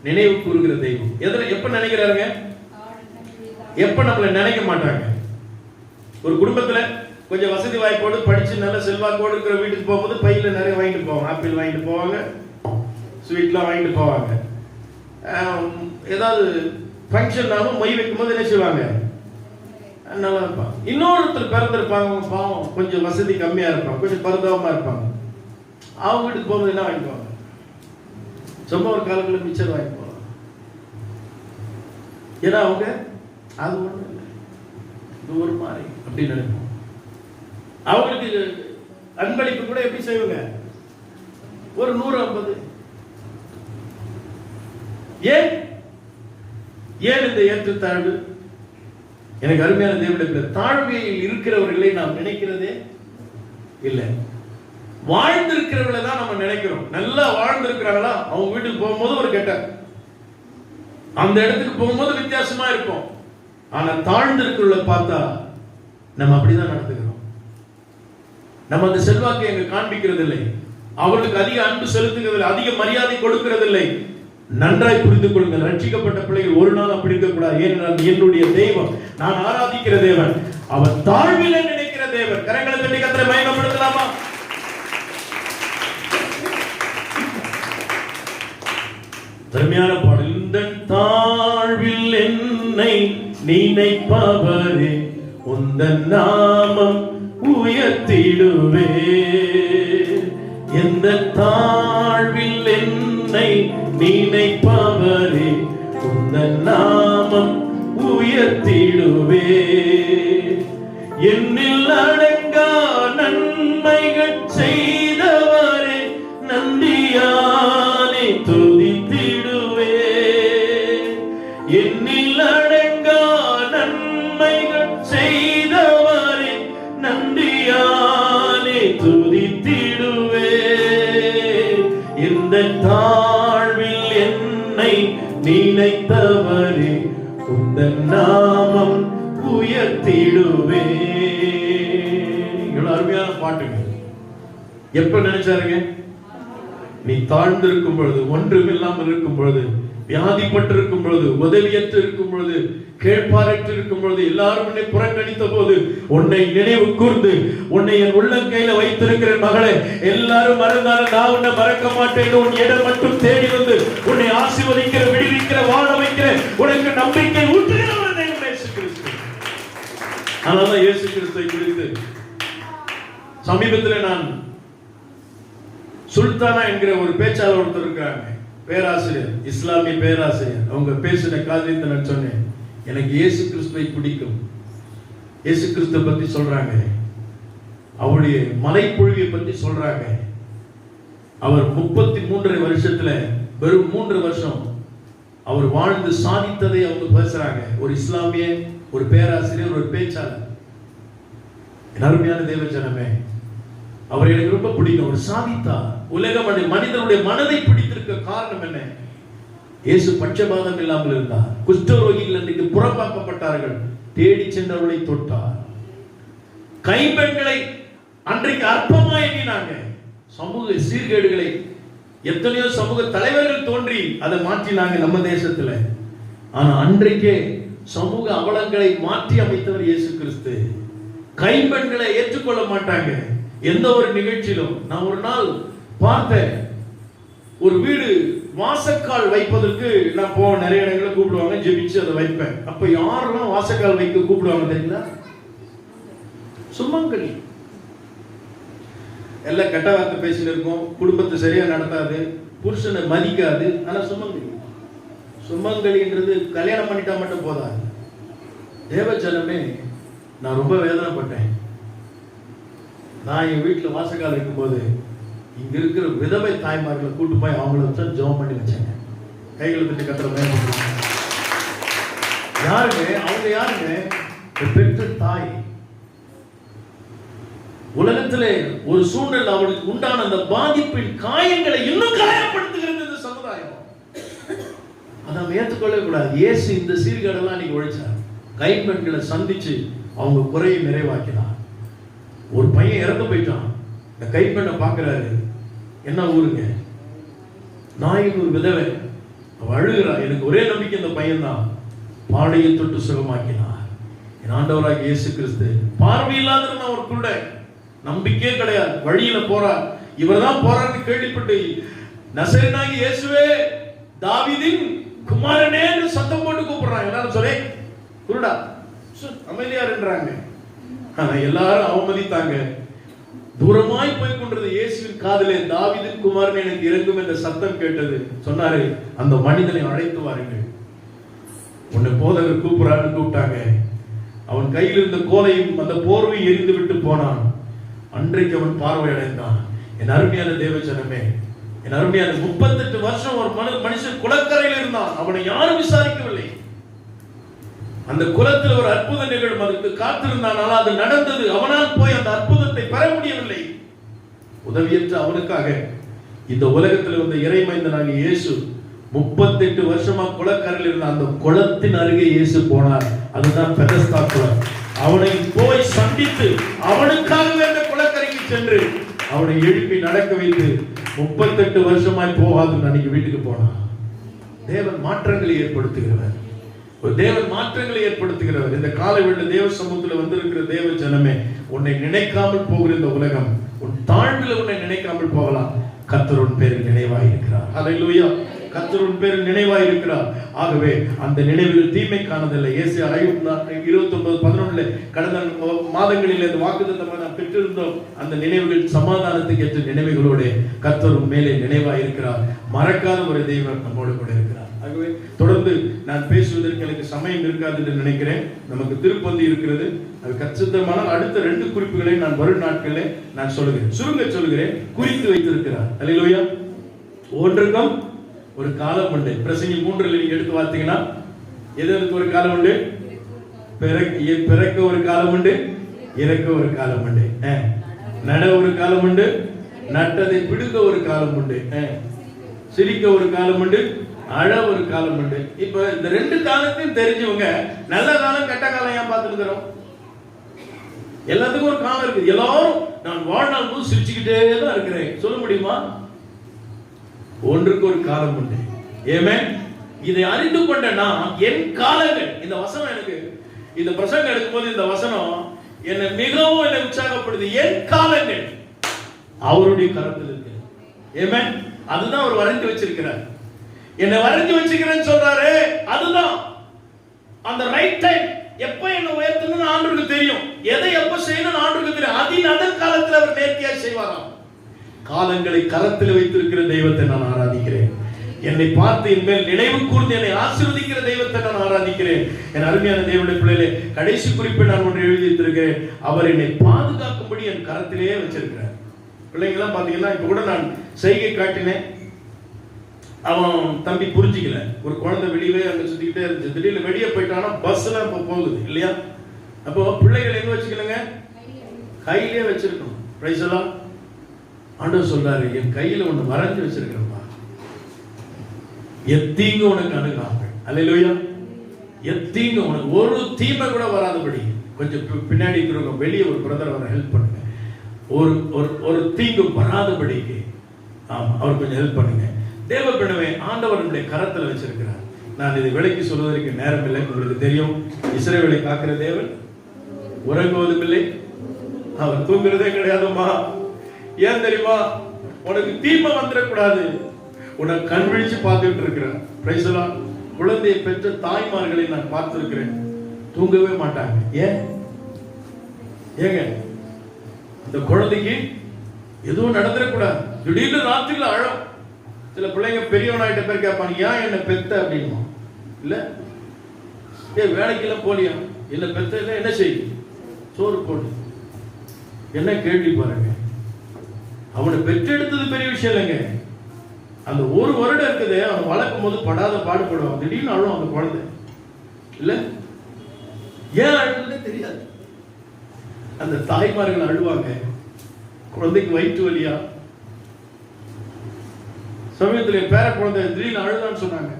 நினைவு கூறுகிற தெய்வம். எப்ப நினைக்கிறாருங்க? எப்ப நம்மளை நினைக்க மாட்டாங்க. ஒரு குடும்பத்துல கொஞ்சம் வசதி வாய்ப்போடு படிச்சு நல்ல செல்வாக்கோடு இருக்கிற வீட்டுக்கு போகும்போது பையில நிறைய வாங்கிட்டு போவாங்க. ஆப்பிள் வாங்கிட்டு போவாங்க, ஸ்வீட்லாம் வாங்கிட்டு போவாங்க. ஏதாவது ஃபங்க்ஷன்னாலும் மொய் வைக்கும்போது என்ன செய்வாங்க? நல்லா இருப்பாங்க. இன்னொருத்தர் பிறந்திருப்பாங்க, பாவம் கொஞ்சம் வசதி கம்மியா இருப்பாங்க, கொஞ்சம் பரிதாபமா இருப்பாங்க. அவங்க வீட்டுக்கு போகும்போது என்ன வாங்கிட்டு போவாங்க? சும்மா ஒரு காலங்களில் மிச்சர் வாங்கி போவாங்க. ஏன்னா அவங்க அது ஒண்ணு இல்லை, இது ஒரு மாதிரி அப்படின்னு நினைப்போம். அவங்களுக்கு அன்பளிப்பு கூட எப்படி செய்வாங்க? ஒரு 150. ஏன் இந்த ஏற்றத்தாழ்வு? எனக்கு அருமையான தேவனுடைய தாழ்மையில் இருக்கிறவர்களை நாம் நினைக்கிறதே இல்லை. வாழ்ந்திருக்கிறவர்களை தான் நம்ம நினைக்கிறோம். நல்லா வாழ்ந்திருக்கிறாங்களா, அவங்க வீட்டுக்கு போகும்போது ஒரு கெட்ட, அந்த இடத்துக்கு போகும்போது வித்தியாசமா இருக்கும். ஆனா தாழ்ந்திருக்கிறவர்களை பார்த்தா நம்ம அப்படிதான் நடந்துக்கிறோம். நம்ம அந்த செல்வாக்கை அங்க காண்பிக்கிறது இல்லை, அவர்களுக்கு அதிக அன்பு செலுத்துகிறதில்லை, அதிக மரியாதை கொடுக்கிறதில்லை. நன்றாய் புரிந்து கொள்ளுங்கள், ரட்சிக்கப்பட்ட பிள்ளைகள் ஒரு நாள் அப்படி இருக்கக்கூடாது. ஏனென்றால் என்னுடைய தெய்வம், நான் ஆராதிக்கிற தேவன், அவர் தாழ்வில நினைக்கிற தேவன். கரங்களை தட்டி கர்த்தரை மகிமைப்படுத்தலாமா? அருமையான பாடல். இந்த தாழ்வில் என்னை நினைப்பவரே, உந்தன் நாமம் உயர்த்திடுவே. எந்த தாழ்வில் என்னை நினைப்பவரே, உந்தன் நாமம் உயர்த்திடுவே. என்னில் அடங்கா நன்மைகள் செய்தவரே, நன்றியாலே துதித்திடுவே. என்னில் அடங்கா நன்மைகள் செய்தவரே, நன்றியாலே துதித்திடுவே. இந்த தாழ்வில் என்னை நினைத்தவரே, உந்தன் நாமம் உயர்த்திடுவே. இவ்வளவு அருமையான பாட்டுங்க. எப்ப நினைச்சாருங்க? நீ தாழ்ந்திருக்கும் பொழுது, ஒன்றுமில்லாமல் இருக்கும் பொழுது, வியாதிப்பட்டிருக்கும் பொழுது, உதவியற்று இருக்கும் பொழுது, கேட்பாரற்று இருக்கும் பொழுது, எல்லாரும் உன்னை புறக்கணித்த போது உன்னை நினைவு கூர்ந்து உன்னை என் உள்ளங்கையில வைத்திருக்கிற மகளே, எல்லாரும் மறந்தாலும் நான் உன்னை மறக்க மாட்டேன். உன் இடம் மட்டும் தேடி வந்து உன்னை ஆசீர்வதிக்கிற, விடுவிக்கிற, வாழ வைக்கிற, உனக்கு நம்பிக்கை ஊட்டுகிறவர் தெய்வம் இயேசு கிறிஸ்து. அதனால இயேசு கிறிஸ்துவை குறித்து சமீபத்தில் நான் சுல்தானா என்கிற ஒரு பேச்சாளர் ஒருத்தர் இருக்காங்க, பேராசிரியர், இஸ்லாமிய பேராசிரியர். அவங்க பேசின காரியத்தை நான் சொன்னேன், எனக்கு இயேசு கிறிஸ்துவை பிடிக்கும். இயேசு கிறிஸ்துவை பத்தி சொல்றாங்க, அவருடைய மலைப்பொழிவை பத்தி சொல்றாங்க. அவர் 33 வருஷத்துல வெறும் 3 வருஷம் அவர் வாழ்ந்து சாதித்ததை அவங்க பேசுறாங்க. ஒரு இஸ்லாமிய, ஒரு பேராசிரியர், ஒரு பேச்சாளர். அருமையான தேவ ஜனமே, அவர் எனக்கு ரொம்ப பிடிக்கும். அவர் சாதித்தார். உலகம் மனிதனுடைய மனதை பிடித்திருக்க காரணம் என்ன? இயேசு பட்சபாதம் இல்லாமல் இருந்தார். குஷ்டரோகிகள் அன்றைக்கு புறம்பாக்கப்பட்டார்கள், தேடி சென்றவர்களை தொட்டார். கைம்பெண்களை அன்றைக்கு அற்பமா எண்ணினாங்க. சமூக சீர்கேடுகளை எத்தனையோ சமூக தலைவர்கள் தோன்றி அதை மாற்றினாங்க நம்ம தேசத்துல. ஆனா அன்றைக்கே சமூக அவலங்களை மாற்றி அமைத்தவர் இயேசு கிறிஸ்து. கைம்பெண்களை ஏற்றுக்கொள்ள மாட்டாங்க எந்த ஒரு நிகழ்ச்சியிலும். நான் ஒரு நாள் பார்த்தேன், ஒரு வீடு வாசக்கால் வைப்பதற்கு நான் போக நிறைய இடங்களை கூப்பிடுவாங்க, ஜெபிச்சு அதை வைப்பேன். அப்ப யாரெல்லாம் வாசக்கால் வைக்க கூப்பிடுவாங்க தெரியுங்களா? சுமங்கலி. எல்லாம் கெட்ட வார்த்தை பேசிட்டு இருக்கும், குடும்பத்தை சரியா நடத்தாது, புருஷனை மதிக்காது. ஆனா சுமங்கலி. சுமங்கலின்றது கல்யாணம் பண்ணிட்டா மட்டும் போதாது. தேவஜனமே, நான் ரொம்ப வேதனைப்பட்டேன். நான் என் வீட்டில் வாசக்கால் வைக்கும்போது இங்க இருக்கிற விதவை தாய்மார்களை கூட்டு போய் அவங்கள வச்சா ஜெபம் பண்ணி வச்சாங்க. கைகளை தட்டி கத்துற மாதிரி. யாருங்க அவங்க? யாருங்க? பெற்ற தாய். உலகத்திலே ஒரு சூழ்நிலை அவளுக்கு உண்டான அந்த பாதிப்பின் காயங்களை இன்னும் காயப்படுத்துகிறது இந்த சமுதாயம். அதை நம்ம ஏற்றுக்கொள்ளவே கூடாது. இயேசு இந்த சீர்கேடெல்லாம் நீங்க ஒழிச்சார். கைம்பெண்களை சந்திச்சு அவங்க குறையை நிறைவாக்கினார். ஒரு பையன் இறந்து போயிட்டான். இந்த கைப்பெண்ணை பார்க்கிறாரு. என்ன ஊருங்க? நாயின் ஒரு விதவை. அவ அழுகிறா. எனக்கு ஒரே நம்பிக்கை இந்த பையன் தான். பாடையை தொட்டு சுகமாக்கினார் என் ஆண்டவராகிய இயேசு கிறிஸ்து. பார்வை இல்லாத ஒரு குருட, நம்பிக்கையே கிடையாது, வழியில போறார். இவர் தான் போறான்னு கேள்விப்பட்டு நசரேயனாகிய இயேசுவே, தாவீதின் குமாரனே என்று சத்தம் போட்டு கூப்பிடுறாங்க. எல்லாரும் சொல்லி குருடா அமைதியா இருன்றாங்க. ஆனா எல்லாரும் அவமதித்தாங்க. தூரமாய் போய் கொண்டிருந்த இயேசுவின் காதிலே தாவீதின் குமாரன் எனக்கு இறங்கும் என்ற சத்தம் கேட்டது. சொன்னாரு, அந்த மனிதனை அழைத்து வாருங்கள். உன்னை போதகர் கூப்பிடான்னு கூப்பிட்டாங்க. அவன் கையில் இருந்த கோலையும் அந்த போர்வையும் எரிந்து விட்டு போனான். அன்றைக்கு அவன் பார்வை அடைந்தான். என் அருமையான தேவஜனமே, என் அருமையான 38 வருஷம் ஒரு மனுஷன் குளக்கரையில் இருந்தான். அவனை யாரும் விசாரிக்கவில்லை. அந்த குலத்தில் ஒரு அற்புதம் நிகழும், அதுக்கு காத்திருந்தான். அது நடந்தது. அவனால் போய் அந்த அற்புதத்தை பெற முடியவில்லை. உதவியற்ற அவனுக்காக இந்த உலகத்தில் வந்த இறைமைந்தனாகிய இயேசு 38 வருஷமா குளக்கரையில் இருந்த அந்த குளத்தின் அருகே இயேசு போனார். அதுதான் பெதஸ்தா குளம். அவனை போய் சந்தித்து அவனுக்காகவே அந்த குளக்கரைக்கு சென்று அவனை எழுப்பி நடக்க வைத்து 38 வருஷமாய் போகாது அன்னைக்கு வீட்டுக்கு போனான். தேவன் மாற்றங்களை ஏற்படுத்துகிறவர். ஒரு தேவன் மாற்றங்களை ஏற்படுத்துகிறவர். இந்த காலைவேளை தேவ சமூகத்தில் வந்திருக்கிற தேவ ஜனமே, உன்னை நினைக்காமல் போகிற இந்த உலகம் உன் தாழ்வில் உன்னை நினைக்காமல் போகலாம். கர்த்தர் உன் பேரில் நினைவாயிருக்கிறார். ஹல்லேலூயா. கர்த்தர் உன் பேரில் நினைவாயிருக்கிறார். ஆகவே அந்த நினைவுகள் தீமை காணதில்லை. ஏசாயா 29:11 கடந்த மாதங்களில் இந்த வாக்குத்தத்தமாக நாம் பெற்றிருந்தோம். அந்த நினைவுகள் சமாதானத்துக்கு ஏற்ற நினைவுகளோடு கர்த்தர் உன் மேலே நினைவாயிருக்கிறார். மறக்காத ஒரு தெய்வம் நம்மோடு கூட இருக்கிறார். ஆகவே தொடர்ந்து நான் பேசுவதற்கு எனக்கு சமயம் இருக்காது என்று நினைக்கிறேன். நமக்கு திருப்பந்தி இருக்கிறது. அது கச்சிதமான அடுத்த 2 குறிப்புகளை நான் வரும் நாட்களில் நான் சொல்லுகிறேன். சுருங்க சொல்லுகிறேன். குறித்து வைத்திருக்கிறார். அல்லேலூயா. ஒன்றுக்கும் ஒரு காலம் உண்டு. பிரசங்கி 3 நீங்க எடுத்து பார்த்தீங்கன்னா எதற்கு ஒரு காலம் உண்டு? பிறக்க ஒரு காலம் உண்டு, இறக்க ஒரு காலம் உண்டு, நட ஒரு காலம் உண்டு, நட்டதை பிடுங்க ஒரு காலம் உண்டு, சிரிக்க ஒரு காலம் உண்டு, அழ ஒரு காலம் உண்டு. இப்ப இந்த 2 காலத்தையும் தெரிஞ்சவங்க நல்ல காலம் கெட்ட காலம் ஏன் பார்த்துருக்கிறோம்? எல்லாத்துக்கும் ஒரு காலம் இருக்கு. எல்லாரும் நான் வாழ்நாள் போது சிரிச்சுக்கிட்டே தான் இருக்கிறேன் சொல்ல முடியுமா? ஒன்றுக்கு ஒரு காலம் உண்டு. ஆமென். இதை அறிந்து கொண்டேன்னா என் காலங்கள், இந்த வசனம் எனக்கு இந்த பிரசங்கம் எடுக்கும்போது இந்த வசனம் என்னை மிகவும் என்னை உற்சாகப்படுது. என் காலங்கள் அவருடைய கரத்தில் இருக்கு. ஆமென். அதுதான் அவர் வரைஞ்சு வச்சிருக்கிறார். என்னை வரைஞ்சு வச்சிருக்கிறேன்னு சொல்றாரு. அதுதான் அந்த ரைட் டைம். எப்ப என்ன உயர்த்தணும்னு ஆண்டவருக்கு தெரியும். எதை எப்ப செய்யணும்னு ஆண்டவருக்கு தெரியும். அதன் காலத்தில் அவர் நேர்த்தியா செய்வாராம். காலங்களை கரத்தில் வைத்திருக்கிற தெய்வத்தை நான் ஆராதிக்கிறேன். என்னை பார்த்து என் மேல் நினைவு கூர்ந்து என்னை ஆசீர்வதிக்கிற தெய்வத்தை நான் ஆராதிக்கிறேன். என் அருமையான தேவனுடைய பிள்ளைகளே, கடைசி குறிப்பை நான் ஒன்று எழுதி வைத்திருக்கிறேன். அவர் என்னை பாதுகாக்கும்படி என் கரத்திலேயே வச்சிருக்கிறார். பிள்ளைங்களாம் பாத்தீங்கன்னா இப்ப கூட நான் செய்கை காட்டினேன். அவன் தம்பி புரிஞ்சிக்கல. ஒரு குழந்தை வெளியே அங்க சுத்திக்கிட்டே இருந்துச்சு. திடீர்னு வெளியே போயிட்டானா பஸ்ல இப்ப போகுது இல்லையா? அப்போ பிள்ளைகள் எங்க வச்சுக்கணுங்க? கையிலே வச்சிருக்கணும். பிரைஸ் எல்லாம் ஆண்டவர் சொல்றாரு, என் கையில ஒண்ணு வரைஞ்சு வச்சிருக்கிறப்பா, எத்தீங்க உனக்கு அணுகாம. அல்லேலூயா. எத்தீங்க உனக்கு ஒரு தீமை கூட வராதபடி. கொஞ்சம் பின்னாடி இருக்கிறவங்க வெளியே ஒரு பிரதர் வர ஹெல்ப் பண்ணுங்க. ஒரு தீங்கு வராதபடிக்கு அவர் கொஞ்சம் ஹெல்ப் பண்ணுங்க. தேவ பிள்ளைவே, ஆண்டவர் நம்முடைய கரத்தில் வச்சிருக்கிறார். நான் இதை விலைக்கு சொல்வதற்கு நேரம் இல்லை. உங்களுக்கு தெரியும், இஸ்ரவேலை காக்கிற தேவன் உறங்குவதும் இல்லை, அவர் தூங்குறதே கிடையாதுமா. ஏன் தெரியுமா? உனக்கு தீமை வந்துடக்கூடாது. உனக்கு கண் விழிச்சு பார்த்துட்டு இருக்கிறார். Price the Lord. குழந்தையை பெற்ற தாய்மார்களை நான் பார்த்திருக்கிறேன். தூங்கவே மாட்டாங்க. ஏங்க இந்த குழந்தைக்கு எதுவும் நடந்துடக்கூடாது. திடீர்னு ராத்திரில அழம். சில பிள்ளைங்க பெரியவனாயிட்ட பேர் கேட்பாங்க, ஏன் என்ன பெத்த அப்படின்னு. இல்ல வேலைக்கெல்லாம் போலியா? இல்ல பெத்த இல்ல, என்ன செய்யும்? சோறு போடு. என்ன கேள்வி பாருங்க. அவனை பெற்றெடுத்தது பெரிய விஷயம் இல்லைங்க. அந்த ஒரு வருடம் இருக்குது, அவன் வளர்க்கும் போது படாத பாடுபடுவான். திடீர்னு அழும் அந்த குழந்தை. இல்ல ஏன் அழுதுன்னே தெரியாது. அந்த தாய்மார்கள் அழுவாங்க. குழந்தைக்கு வயிற்று வலியா? சமயத்தில் பேர குழந்தை திடீர்னு அழுதான்னு சொன்னாங்க.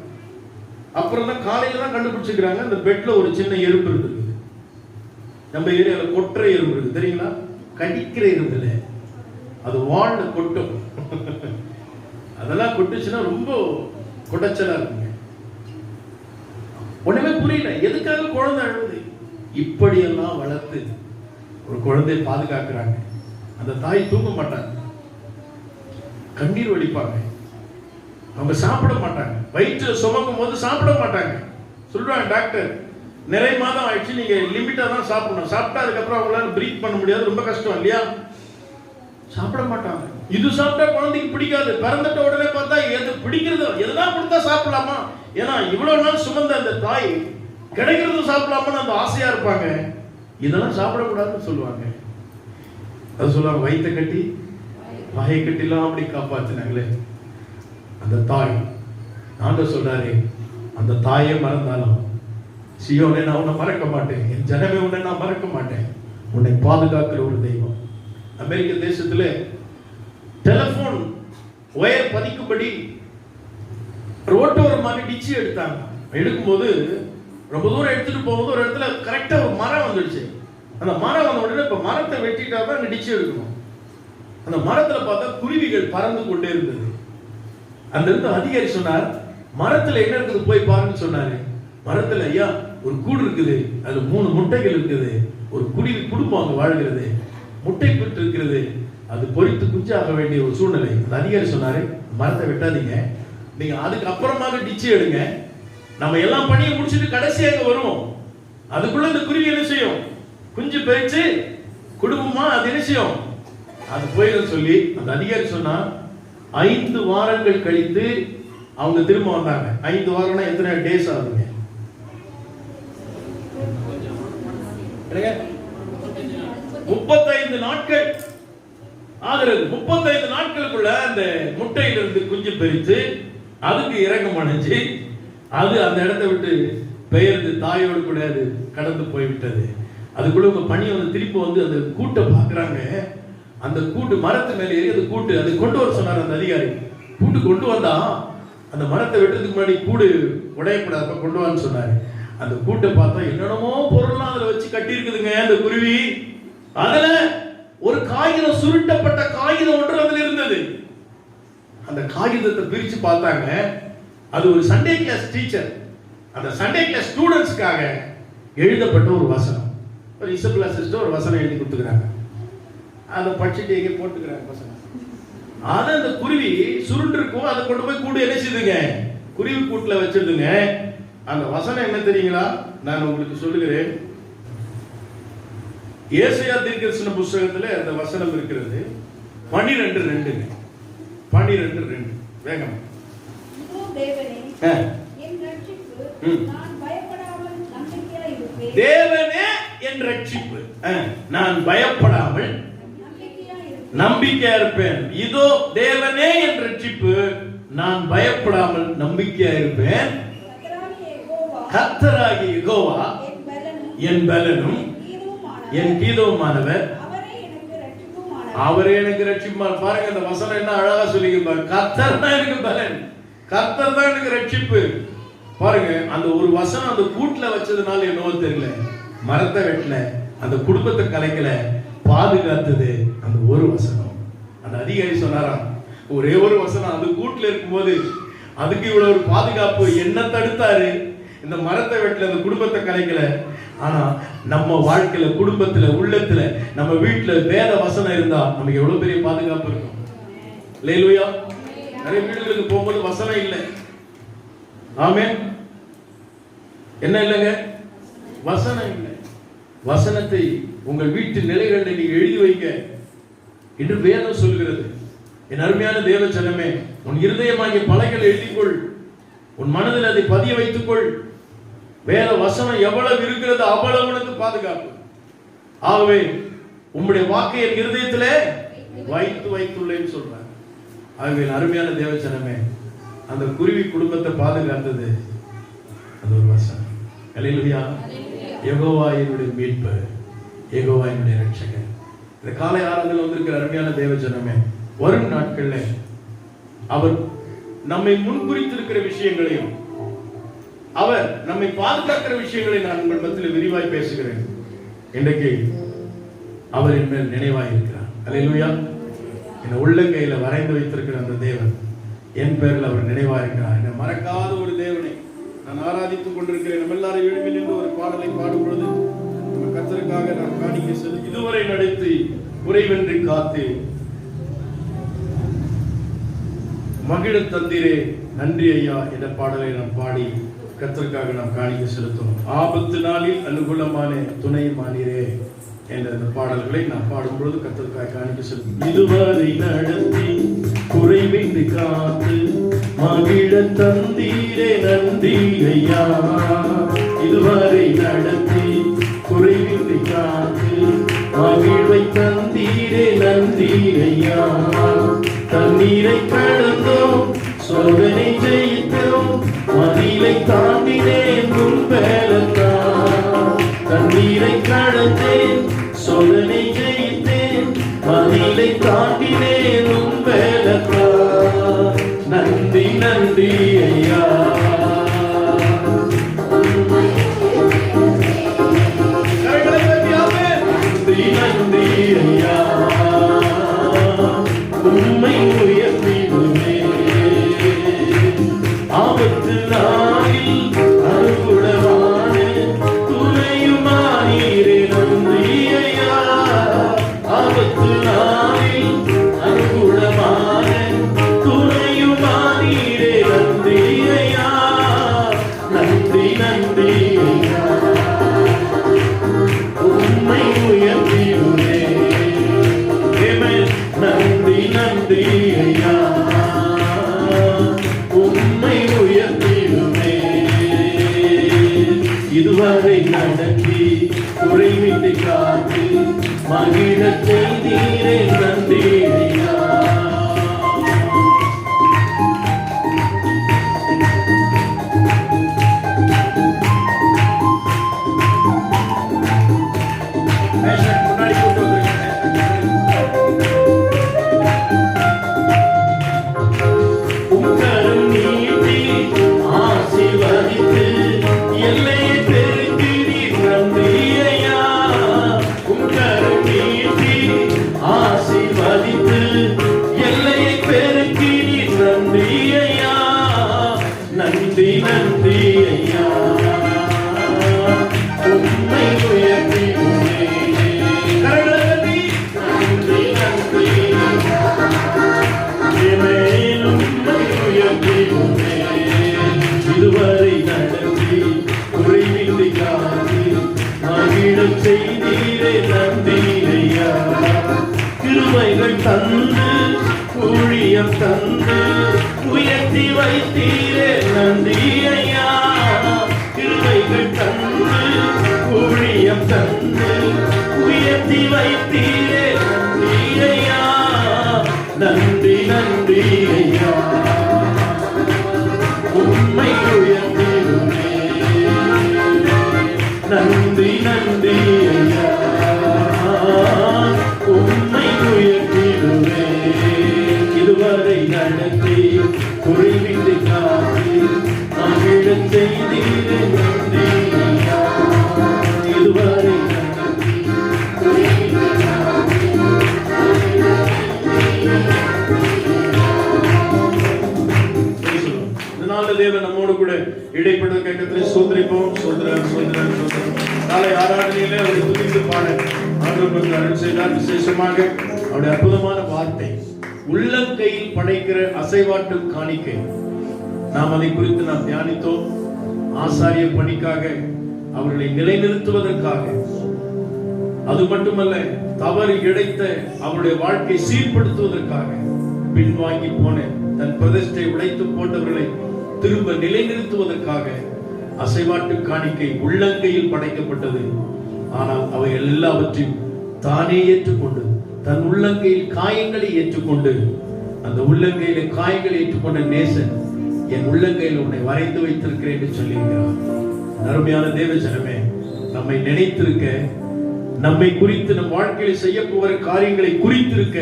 அப்புறம் தான் காலையில தான் கண்டுபிடிச்சிக்கிறாங்க, அந்த பெட்ல ஒரு சின்ன எறும்பு இருக்குது. நம்ம ஏரியால கொற்றை எறும்பு இருக்கு தெரியுங்களா? கடிக்கிற எறும்பு இல்லை, அது வாழ்ல கொட்டும். அதெல்லாம் கொட்டுச்சுன்னா ரொம்ப கொடைச்சலா இருக்குங்க. ஒண்ணுமே புரியல, எதுக்காக குழந்தை அழுது. இப்படியெல்லாம் வளர்த்து ஒரு குழந்தையை பாதுகாக்கிறாங்க. அந்த தாய் தூங்க மாட்டாங்க, கண்ணீர் வடிப்பாங்க. அவங்க சாப்பிட மாட்டாங்க. வயிற்று சுமக்கும் போது சாப்பிட மாட்டாங்க. சொல்றாங்க டாக்டர், நிறைய மாதம் ஆயிடுச்சு, நீங்க லிமிட்டா தான் சாப்பிடணும். சாப்பிட்டா அதுக்கப்புறம் அவங்களால பிரீத் பண்ண முடியாது, ரொம்ப கஷ்டம் இல்லையா? சாப்பிட மாட்டாங்க. இது சாப்பிட்டா குழந்தைக்கு பிடிக்காது. பிறந்துட்ட உடனே பார்த்தா எது பிடிக்கிறது, எதுதான் கொடுத்தா சாப்பிடலாமா? ஏன்னா இவ்வளவு நாள் சுமந்த அந்த தாய் கிடைக்கிறது சாப்பிடலாமான்னு அந்த ஆசையா இருப்பாங்க. இதெல்லாம் சாப்பிடக்கூடாதுன்னு சொல்லுவாங்க. அது சொல்லுவாங்க, வயிற்ற கட்டி வாயை கட்டிலாம் அப்படி காப்பாத்தினாங்களே அந்த தாய். ஆண்டவர் சொல்றாரு, அந்த தாயை மறந்தாலும் சீயோனே நான் உன்னை மறக்க மாட்டேன், என் ஜனமே உன்னை நான் மறக்க மாட்டேன். உன்னை பாதுகாக்கிற ஒரு தெய்வம். அமெரிக்க தேசத்துல டெலிபோன் ஒயர் பதிக்கும்படி ரோட்டோர மாதிரி டிச்சு எடுத்தாங்க. எடுக்கும்போது ரொம்ப தூரம் எடுத்துட்டு போகும்போது ஒரு இடத்துல கரெக்டா ஒரு மரம் வந்துடுச்சு. அந்த மரம் வந்த உடனே இப்ப மரத்தை வெட்டிட்டா தான் அங்க டிச்சு எடுக்கணும். அந்த மரத்துல பார்த்தா குருவிகள் பறந்து கொண்டே இருந்தது. அந்த இருந்து அதிகாரி சொன்னார், மரத்துல என்ன இருக்குது போய் பாருன்னு சொன்னாரு. மரத்துல ஐயா ஒரு கூடு இருக்குது, அதுல 3 முட்டைகள் இருக்குது, ஒரு குருவி குடும்பம் அங்க வாழ்கிறது, முட்டை பெற்று இருக்கிறது, அது பொறித்து குஞ்சாக வேண்டிய ஒரு சூழ்நிலை. அந்த அதிகாரி சொன்னாரு, மரத்தை வெட்டாதீங்க, நீங்க அதுக்கு அப்புறமாக டிச்சு எடுங்க, நம்ம எல்லாம் பணியை முடிச்சுட்டு கடைசியா அங்க வருவோம், அதுக்குள்ள இந்த குருவி என்ன செய்யும், குஞ்சு பெருச்சு குடும்பமா அது என்ன செய்யும், அது போயிடும் சொல்லி அந்த அதிகாரி சொன்னா. 5 வாரங்கள் கழித்து அவங்க திரும்ப வந்தாங்க. 5 வாரம்னா எத்தனை டேஸ் ஆகுதுங்க? 35 நாட்கள் ஆகிறது. 35 நாட்களுக்குள்ள அந்த முட்டையிலிருந்து குஞ்சு பெரித்து அதுக்கு இறக்கம் அடைஞ்சு அது அந்த இடத்தை விட்டு பெயர்ந்து தாயோடு கூட அது கடந்து போய்விட்டது. அதுக்குள்ள உங்க பணி வந்து திருப்பி வந்து அந்த கூட்டை பாக்குறாங்க. அந்த கூட்டு மரத்து மேலே ஏறி அந்த கூட்டு அதை கொண்டு வர சொன்னார் அந்த அதிகாரி. கூட்டு கொண்டு வந்தா அந்த மரத்தை வெட்டுறதுக்கு முன்னாடி கூடு உடையக்கூடாது, கொண்டு வான்னு சொன்னாரு. அந்த கூட்டை பார்த்தா என்னென்னமோ பொருள்லாம் அதுல வச்சு கட்டி இருக்குதுங்க அந்த குருவி. அதுல ஒரு காகிதம், சுருட்டப்பட்ட காகிதம் ஒன்று அதுல இருந்தது. அந்த காகிதத்தை பிரிச்சு பார்த்தாங்க. அது ஒரு சண்டே கிளாஸ் டீச்சர், அந்த சண்டே கிளாஸ் ஸ்டூடெண்ட்ஸ்க்காக எழுதப்பட்ட ஒரு வசனம். ஒரு இசபெல்லா சிஸ்டர் ஒரு வசனம் எழுதி கொடுத்துக்கிறாங்க, அதை படிச்சுட்டு எங்கே போட்டுக்கிறாங்க வசனம். அதை அந்த குருவி சுருண்டு இருக்கும், அதை கொண்டு போய் கூடு என்ன செய்துங்க, குருவி கூட்டுல வச்சிருதுங்க. அந்த வசனம் என்ன தெரியுங்களா? நான் உங்களுக்கு சொல்லுகிறேன். ஏசாயா தீர்க்கதரிசன புத்தகத்துல அந்த வசனம் இருக்கிறது. 12:2 12:2 வேகம். தேவனே என் ரட்சிப்பு, நான் பயப்படாமல் நம்பிக்கையா இருப்பேன். இதோ தேவனே என் ரட்சிப்பு, நான் பயப்படாமல் நம்பிக்கையா இருப்பேன். கர்த்தராகிய யெகோவா என் பலனும் என் கீதவுமானவர், அவரே எனக்கு ரட்சிப்பார். பாருங்க அந்த வசனம் என்ன அழகா சொல்லியிருப்பார். கர்த்தர் தான் எனக்கு பலன், கர்த்தர் தான் எனக்கு ரட்சிப்பு. பாருங்க அந்த ஒரு வசனம் அந்த கூட்டுல வச்சதுனால என்னவோ தெரியல, மரத்தை வெட்டல, அந்த குடும்பத்தை கலைக்கல, பாதுகாத்தது அந்த ஒரு வசனம். அந்த அதிகாரி சொன்னாராம், ஒரே ஒரு வசனம் அந்த கூட்டுல இருக்கும்போது அதுக்கு இவ்வளவு ஒரு பாதுகாப்பு. என்ன தடுத்தாரு? இந்த மரத்தை வெட்டல, அந்த குடும்பத்தை கலைக்கல. ஆனா நம்ம வாழ்க்கையில, குடும்பத்துல, உள்ளத்துல, நம்ம வீட்டுல வேத வசனம் இருந்தா நமக்கு எவ்வளவு பெரிய பாதுகாப்பு இருக்கும். அல்லேலூயா. நிறைய வீடுகளுக்கு போகும்போது வசனம் இல்லை. ஆமென். என்ன இல்லைங்க? வசனம் இல்லை. வசனத்தை உங்கள் வீட்டு நிலைகளில் நீங்க எழுதி வைங்க என்று வேதம் சொல்கிறது. என் அருமையான தேவ ஜனமே, உன் இருதயமாகிய பலகைகளை எழுதிக்கொள், உன் மனதில் அதை பதிய வைத்துக்கொள். வேத வசனம் எவ்வளவு இருக்கிறது அவ்வளவு உனக்கு பாதுகாப்பு. ஆகவே உம்முடைய வாக்கை என் இருதயத்திலே வைத்துள்ளேன்னு சொல்றாங்க. ஆகவே அருமையான தேவ ஜனமே, அந்த குருவி குடும்பத்தை பாதுகாத்தது அது ஒரு வசனம். அல்லேலூயா. யெகோவா என்னுடைய மீட்பர், யெகோவா என்னுடைய ரட்சகர். இந்த காலை ஆராதனையில் வந்திருக்கிற அருமையான தேவ ஜனமே, வரும் நாட்கள்ல அவர் நம்மை முன்குறித்திருக்கிற விஷயங்களையும் அவர் நம்மை பாதுகாக்கிற விஷயங்களை நான் உங்கள் மத்தியில் விரிவாய் பேசுகிறேன். இன்றைக்கு அவர் என் மேல் நினைவாய் இருக்கிறார். அல்லேலூயா. என் உள்ளங்கையில வரைந்து வைத்திருக்கிற அந்த தேவன் என் பேரில் அவர் நினைவாய் இருக்கிறார். என்னை மறக்காத ஒரு தேவனை நான் ஆராதித்துக் கொண்டிருக்கிறேன். நம்ம எல்லாரும் எழுவில் இருந்து ஒரு பாடலை பாடும் பொழுது நம்ம கர்த்தருக்காக நான் காணிக்கை செலுத்தி இதுவரை நடத்தி குறைவென்றி காத்து மகிழ தந்தீரே நன்றி ஐயா என்ற பாடலை நாம் பாடி கர்த்தருக்காக நாம் காணிக்கை செலுத்தணும். ஆபத்து நாளில் அனுகூலமான துணைமானீரே என்ற அந்த பாடல்களை நாம் பாடும்பொழுது கர்த்தருக்காக காணிக்கை செலுத்தணும். இதுவரை நடத்தி குறைவின்றி காத்து மகிழ தந்தீரே நன்றி ஐயா. இதுவரை நடத்தி குறைவின்றி காத்து மகிழ்வை தந்தீரே நன்றி ஐயா. தண்ணீரை கடந்தோம், சோதனை ஜெயித்தோம், மதிலை தாண்டினேன் உன் பலத்தால். தண்ணீரை கடந்தேன், சோதனை ஜெயித்தேன், மதிலை தாண்டினேன் உன் பலத்தால். நன்றி நன்றி ஐயா. நன்றி நன்றி ஐயா. உம்மை உயர்த்திடுமே. ஆபத்து நாளில் அருகுடமான துணையுமானீரே நன்றி ஐயா. ஆபத்து நாளில் அருகுடமான துணையுமானீரே நன்றி ஐயா. நன்றி நன்றி ஐயா. உம்மை உயர்த்திடுமே. நன்றி நன்றி ஐயா. உம்மை உயர்த்திடுமே. இதுவரை நடத்தி குறைவிட்டு காத்து மகிழ செய்தீரே நன்றி ஐயா. ஆசீர்வதித்து செய்தீரே நன்றி ஐயா. கிருபைகள் தந்து ஊழியம் தந்து உயர்த்தி வைத்தீரே நன்றி ஐயா. கிருபைகள் தந்து ஊழியம் தந்து உயர்த்தி வைத்தீரே நன்றி ஐயா. நன்றி நன்றி ஐயா. உம்மை உயர்த்திடுவே. நன்றி நன்றி ஐயா. உம்மை உயர்த்திடுவே. இதுவரை நடத்தி குறைவிட்டு காத்து அமிழச் செய்தீரே நன்றி ஐயா. இதுவரை நடத்தி குறைவிட்டு காத்து இதனால தேவன் நம்மோடு கூட இடைப்பட்ட கேட்கத்திலே சோதரிப்போம். சோதரன் சோதரன் சோதரன் நாளை ஆராதனையிலே அவரை துதித்து பாட ஆண்டவர் அருள் செய்தார். விசேஷமாக அவருடைய அற்புதமான வார்த்தை உள்ளங்கையில் படைக்கிற அசைவாட்டு காணிக்கை. நாம் அதை குறித்து நாம் தியானித்தோம். ஆசாரிய பணிக்காக அவர்களை நிலைநிறுத்துவதற்காக, அது மட்டுமல்ல தவறு இழைத்த அவருடைய வாழ்க்கை சீர்படுத்துவதற்காக, பின்வாங்கி போன தன் பிரதிஷ்டை உடைத்து போட்டவர்களை திரும்ப நிலைநிறுத்துவதற்காக அசைவாட்டு காணிக்கை உள்ளங்கையில் படைக்கப்பட்டது. ஆனால் அவைகள் எல்லாவற்றையும் தானே ஏற்றுக்கொண்டு தன் உள்ளங்கையில் காயங்களை ஏற்றுக்கொண்டு, அந்த உள்ளங்கையில காயங்களை ஏற்றுக்கொண்ட நேசன் என் உள்ளங்கையில் உன்னை வரைந்து வைத்திருக்கிறேன் என்று சொல்லியிருக்கிறார். அருமையான தேவ ஜனமே, நம்மை நினைத்திருக்க, நம்மை குறித்து நம் வாழ்க்கையில் செய்ய போகிற காரியங்களை குறித்திருக்க,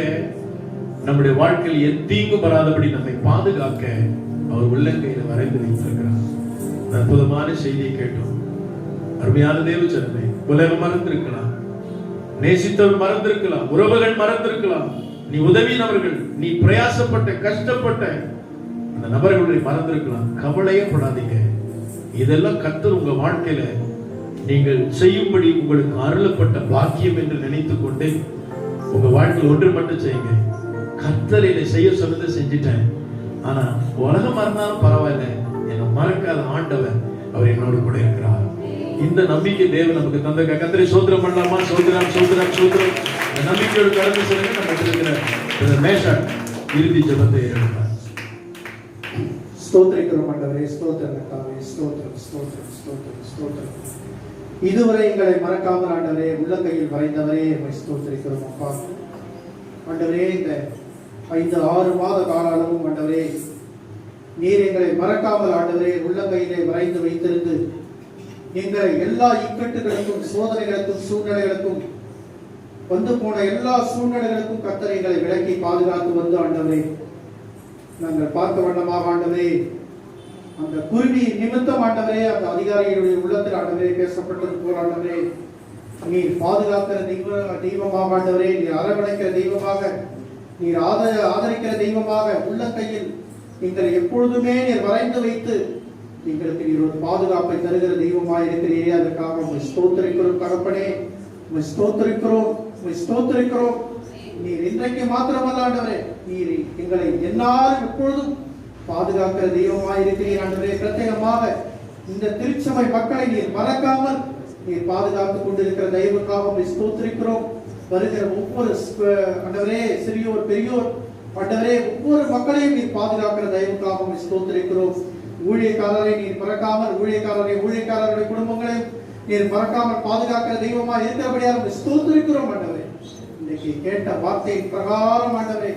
நம்முடைய வாழ்க்கையில் எத்தீங்கு வராதபடி நம்மை பாதுகாக்க அவர் உள்ளங்கையில வரைந்து வைத்திருக்கிறார். அற்புதமான செய்தியை கேட்டோம். அருமையான தேவ ஜனமே, உலகம் மறந்திருக்கலாம், நேசித்தவர் மறந்திருக்கலாம், உறவுகள் மறந்திருக்கலாம், நீ உதவினவர்கள், நீ பிரயாசப்பட்ட கஷ்டப்பட்ட அந்த நபர்களை மறந்திருக்கலாம். கவலையே படாதீங்க. இதெல்லாம் கர்த்தர் உங்க வாழ்க்கையில நீங்கள் செய்யும்படி உங்களுக்கு அருளப்பட்ட பாக்கியம் என்று நினைத்துக் கொண்டு உங்க வாழ்க்கையில் ஒன்று மட்டும் செய்யுங்க. கர்த்தர் இதை செய்ய சொன்னதை செஞ்சிட்டேன், ஆனா உலகம் மறந்தாலும் பரவாயில்ல, என்னை மறக்காத ஆண்டவர் அவர் என்னோடு கூட இருக்கிறார். இந்த நம்பிக்கை தேவன் நமக்கு தந்த. கர்த்தரை சோதரம் பண்ணலாமா? சோதரம் சோதரம் சோதரம். இந்த நம்பிக்கையோடு கடந்து செல்லுங்க. நம்ம இருக்கிற மேஷாக் இறுதி ஜெபத்தை ஏறெடுப்பார். ஸ்தோத்திரிக்கிறோம் ஆண்டவரே, ஸ்தோத்திரம் கர்த்தாவே, ஸ்தோத்திரம் ஸ்தோத்திரம் ஸ்தோத்திரம் ஸ்தோத்திரம். இதுவரை எங்களை மறக்காமல் ஆண்டவரே உள்ளங்கையில் வரைந்தவரே எம்மை ஸ்தோத்திரிக்கிறோம் அப்பா. ஆண்டவரே, இந்த 5-6 மாத கால அளவும் ஆண்டவரே நீர் எங்களை மறக்காமல் ஆண்டவரே உள்ளங்கையிலே வரைந்து வைத்திருந்து எங்களை எல்லா இக்கட்டுகளுக்கும் சோதனைகளுக்கும் சூழ்நிலைகளுக்கும் வந்து போன எல்லா சூழ்நிலைகளுக்கும் கர்த்தர் எங்களை விலக்கி பாதுகாத்து வந்து ஆண்டவரே நாங்கள் பார்க்க வண்ணமாக ஆண்டவரே அந்த குருவி நிமித்தம் ஆண்டவரே அந்த அதிகாரிகளுடைய உள்ளத்தில் ஆண்டவரே பேசப்பட்டது போல் ஆண்டவரே நீர் பாதுகாக்கிற தெய்வமாக ஆண்டவரே, நீர் அரவணைக்கிற தெய்வமாக, நீர் ஆதரிக்கிற தெய்வமாக உள்ளங்கையில் எங்களை எப்பொழுதுமே நீர் வரைந்து வைத்து எங்களுக்கு நீர் ஒரு பாதுகாப்பை தருகிற தெய்வமாக இருக்கிறீரே. அதற்காக உம்மை ஸ்தோத்திரிக்கிறோம் தகப்பனே, உம்மை ஸ்தோத்திரிக்கிறோம், உம்மை ஸ்தோத்திரிக்கிறோம். நீர் இன்றைக்கு மாத்திரமல்ல ஆண்டவரே, நீர் எங்களை எந்நாளும் எப்பொழுதும் பாதுகாக்கிற தெய்வமாக இருக்கிறீர் ஆண்டவரே. பிரத்யேகமாக இந்த திருச்சபை மக்களை நீர் மறக்காமல் நீர் பாதுகாத்துக் கொண்டிருக்கிற தெய்வக்காக உம்மை ஸ்தோத்திரிக்கிறோம். வருகிற ஒவ்வொரு ஆண்டவரே சிறியோர் பெரியோர் ஆண்டவரே ஒவ்வொரு மக்களையும் நீர் பாதுகாக்கிற தெய்வக்காக உம்மை ஸ்தோத்திரிக்கிறோம். ஊழியக்காரரை நீர் மறக்காமல் ஊழியக்காரருடைய குடும்பங்களையும் நீர் மறக்காமல் பாதுகாக்கிற தெய்வமாக இருக்கிறபடியாக உம்மை ஸ்தோத்திரிக்கிறோம் ஆண்டவரே. இன்னைக்கு கேட்ட வார்த்தையின் பிரகாரம் ஆண்டவரே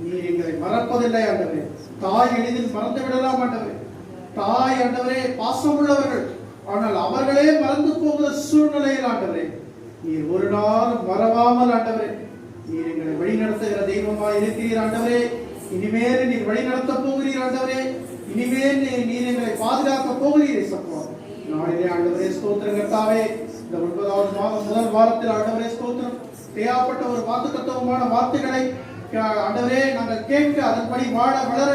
நீர் எங்களை மறப்பதில்லை ஆண்டவரே. தாய் எளிதில் மறந்து விடலாம் ஆண்டவரே. தாய் ஆண்டவரே பாசம் உள்ளவர்கள், ஆனால் அவர்களே மறந்து போகிற சூழ்நிலையில் ஆண்டவரே நீர் ஒரு நாளும் மறவாமல் ஆண்டவரே நீர் எங்களை வழி நடத்துகிற தெய்வமாக இருக்கிறீர் ஆண்டவரே. இனிமேல் நீர் வழி நடத்த போகிறீர் ஆண்டவரே. இனிமேல் நீர் எங்களை பாதுகாக்க போகிறீர் சப்பா. நாளிலே ஆண்டவரே ஸ்தோத்திரம் கர்த்தாவே. இந்த 9வது மாதம் முதல் வாரத்தில் ஆண்டவரே ஸ்தோத்திரம் தேவைப்பட்ட ஒரு வாக்குத்தத்தமான வார்த்தைகளை ஆண்டவரே நாங்கள் கேட்க அதன்படி வாழ வளர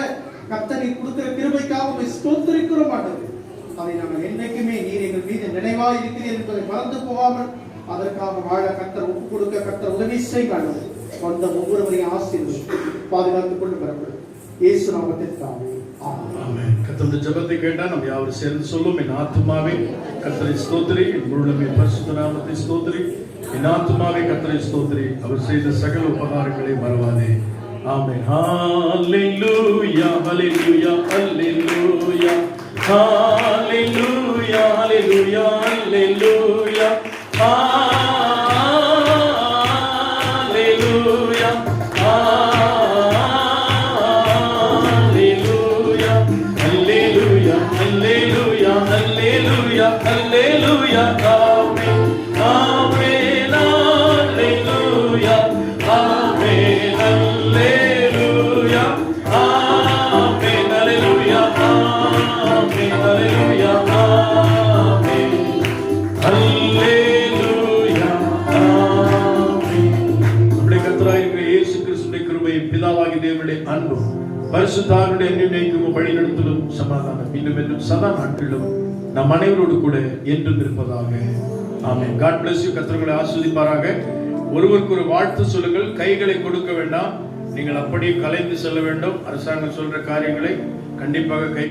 கர்த்தர் நீர் கொடுக்கிற கிருபைக்காக உம்மை ஸ்தோத்திரிக்கிறோம் ஆண்டவரே. அதை நாங்கள் என்றைக்குமே நீர் எங்கள் மீது நினைவாய் இருக்கிறீர் என்பதை மறந்து போகாமல் அதற்காக வாழ கர்த்தர் ஒப்பு கொடுக்க கர்த்தர் உதவி செய்ய வந்த ஒவ்வொருவரையும் ஆசீர்வதித்து பாதுகாத்துக் கொண்டு வரப்படும் இயேசு நாமத்தில் தாமே. ஆமென். கர்த்தருடைய ஜெபத்தை கேட்டா நம்ம யாவரும் சேர்ந்து சொல்லும். என் ஆத்துமாவே கர்த்தரை ஸ்தோத்திரி, என் முழுமே பரிசுத்த நாமத்தை ஸ்தோத்திரி. என் ஆத்துமாவே கர்த்தரை ஸ்தோத்திரி, அவர் செய்த சகல உபகாரங்களை மறவாதே. ஆமென். ஹalleluya hallelujah hallelujah hallelujah hallelujah hallelujah hallelujah hallelujah hallelujah hallelujah hallelujah amen amen hallelujah amen hallelujah amen hallelujah amen hallelujah amen hallelujah amen. நம்முடைய கர்த்தராகிய இயேசு கிறிஸ்துவின் கிருபையும் பிதாவாகிய தேவனுடைய அன்பும் பரிசுத்தாவினுடைய அன்பினைக்கும் வழிநடத்தலும் சமாதானம் இன்னும் என்றும் சதா நாட்களிலும் நம் அனைவரோடு கூட என்றும் இருப்பதாக. ஆமென். God bless you. கர்த்தர்களை ஆசீர்வதிப்பாராக. ஒருவருக்கு ஒரு வாழ்த்து சொல்லுங்கள். கைகளை கொடுக்க வேண்டாம். நீங்கள் அப்படியே கலைந்து செல்ல வேண்டும். அரசாங்கம் சொல்ற காரியங்களை கண்டிப்பாக கை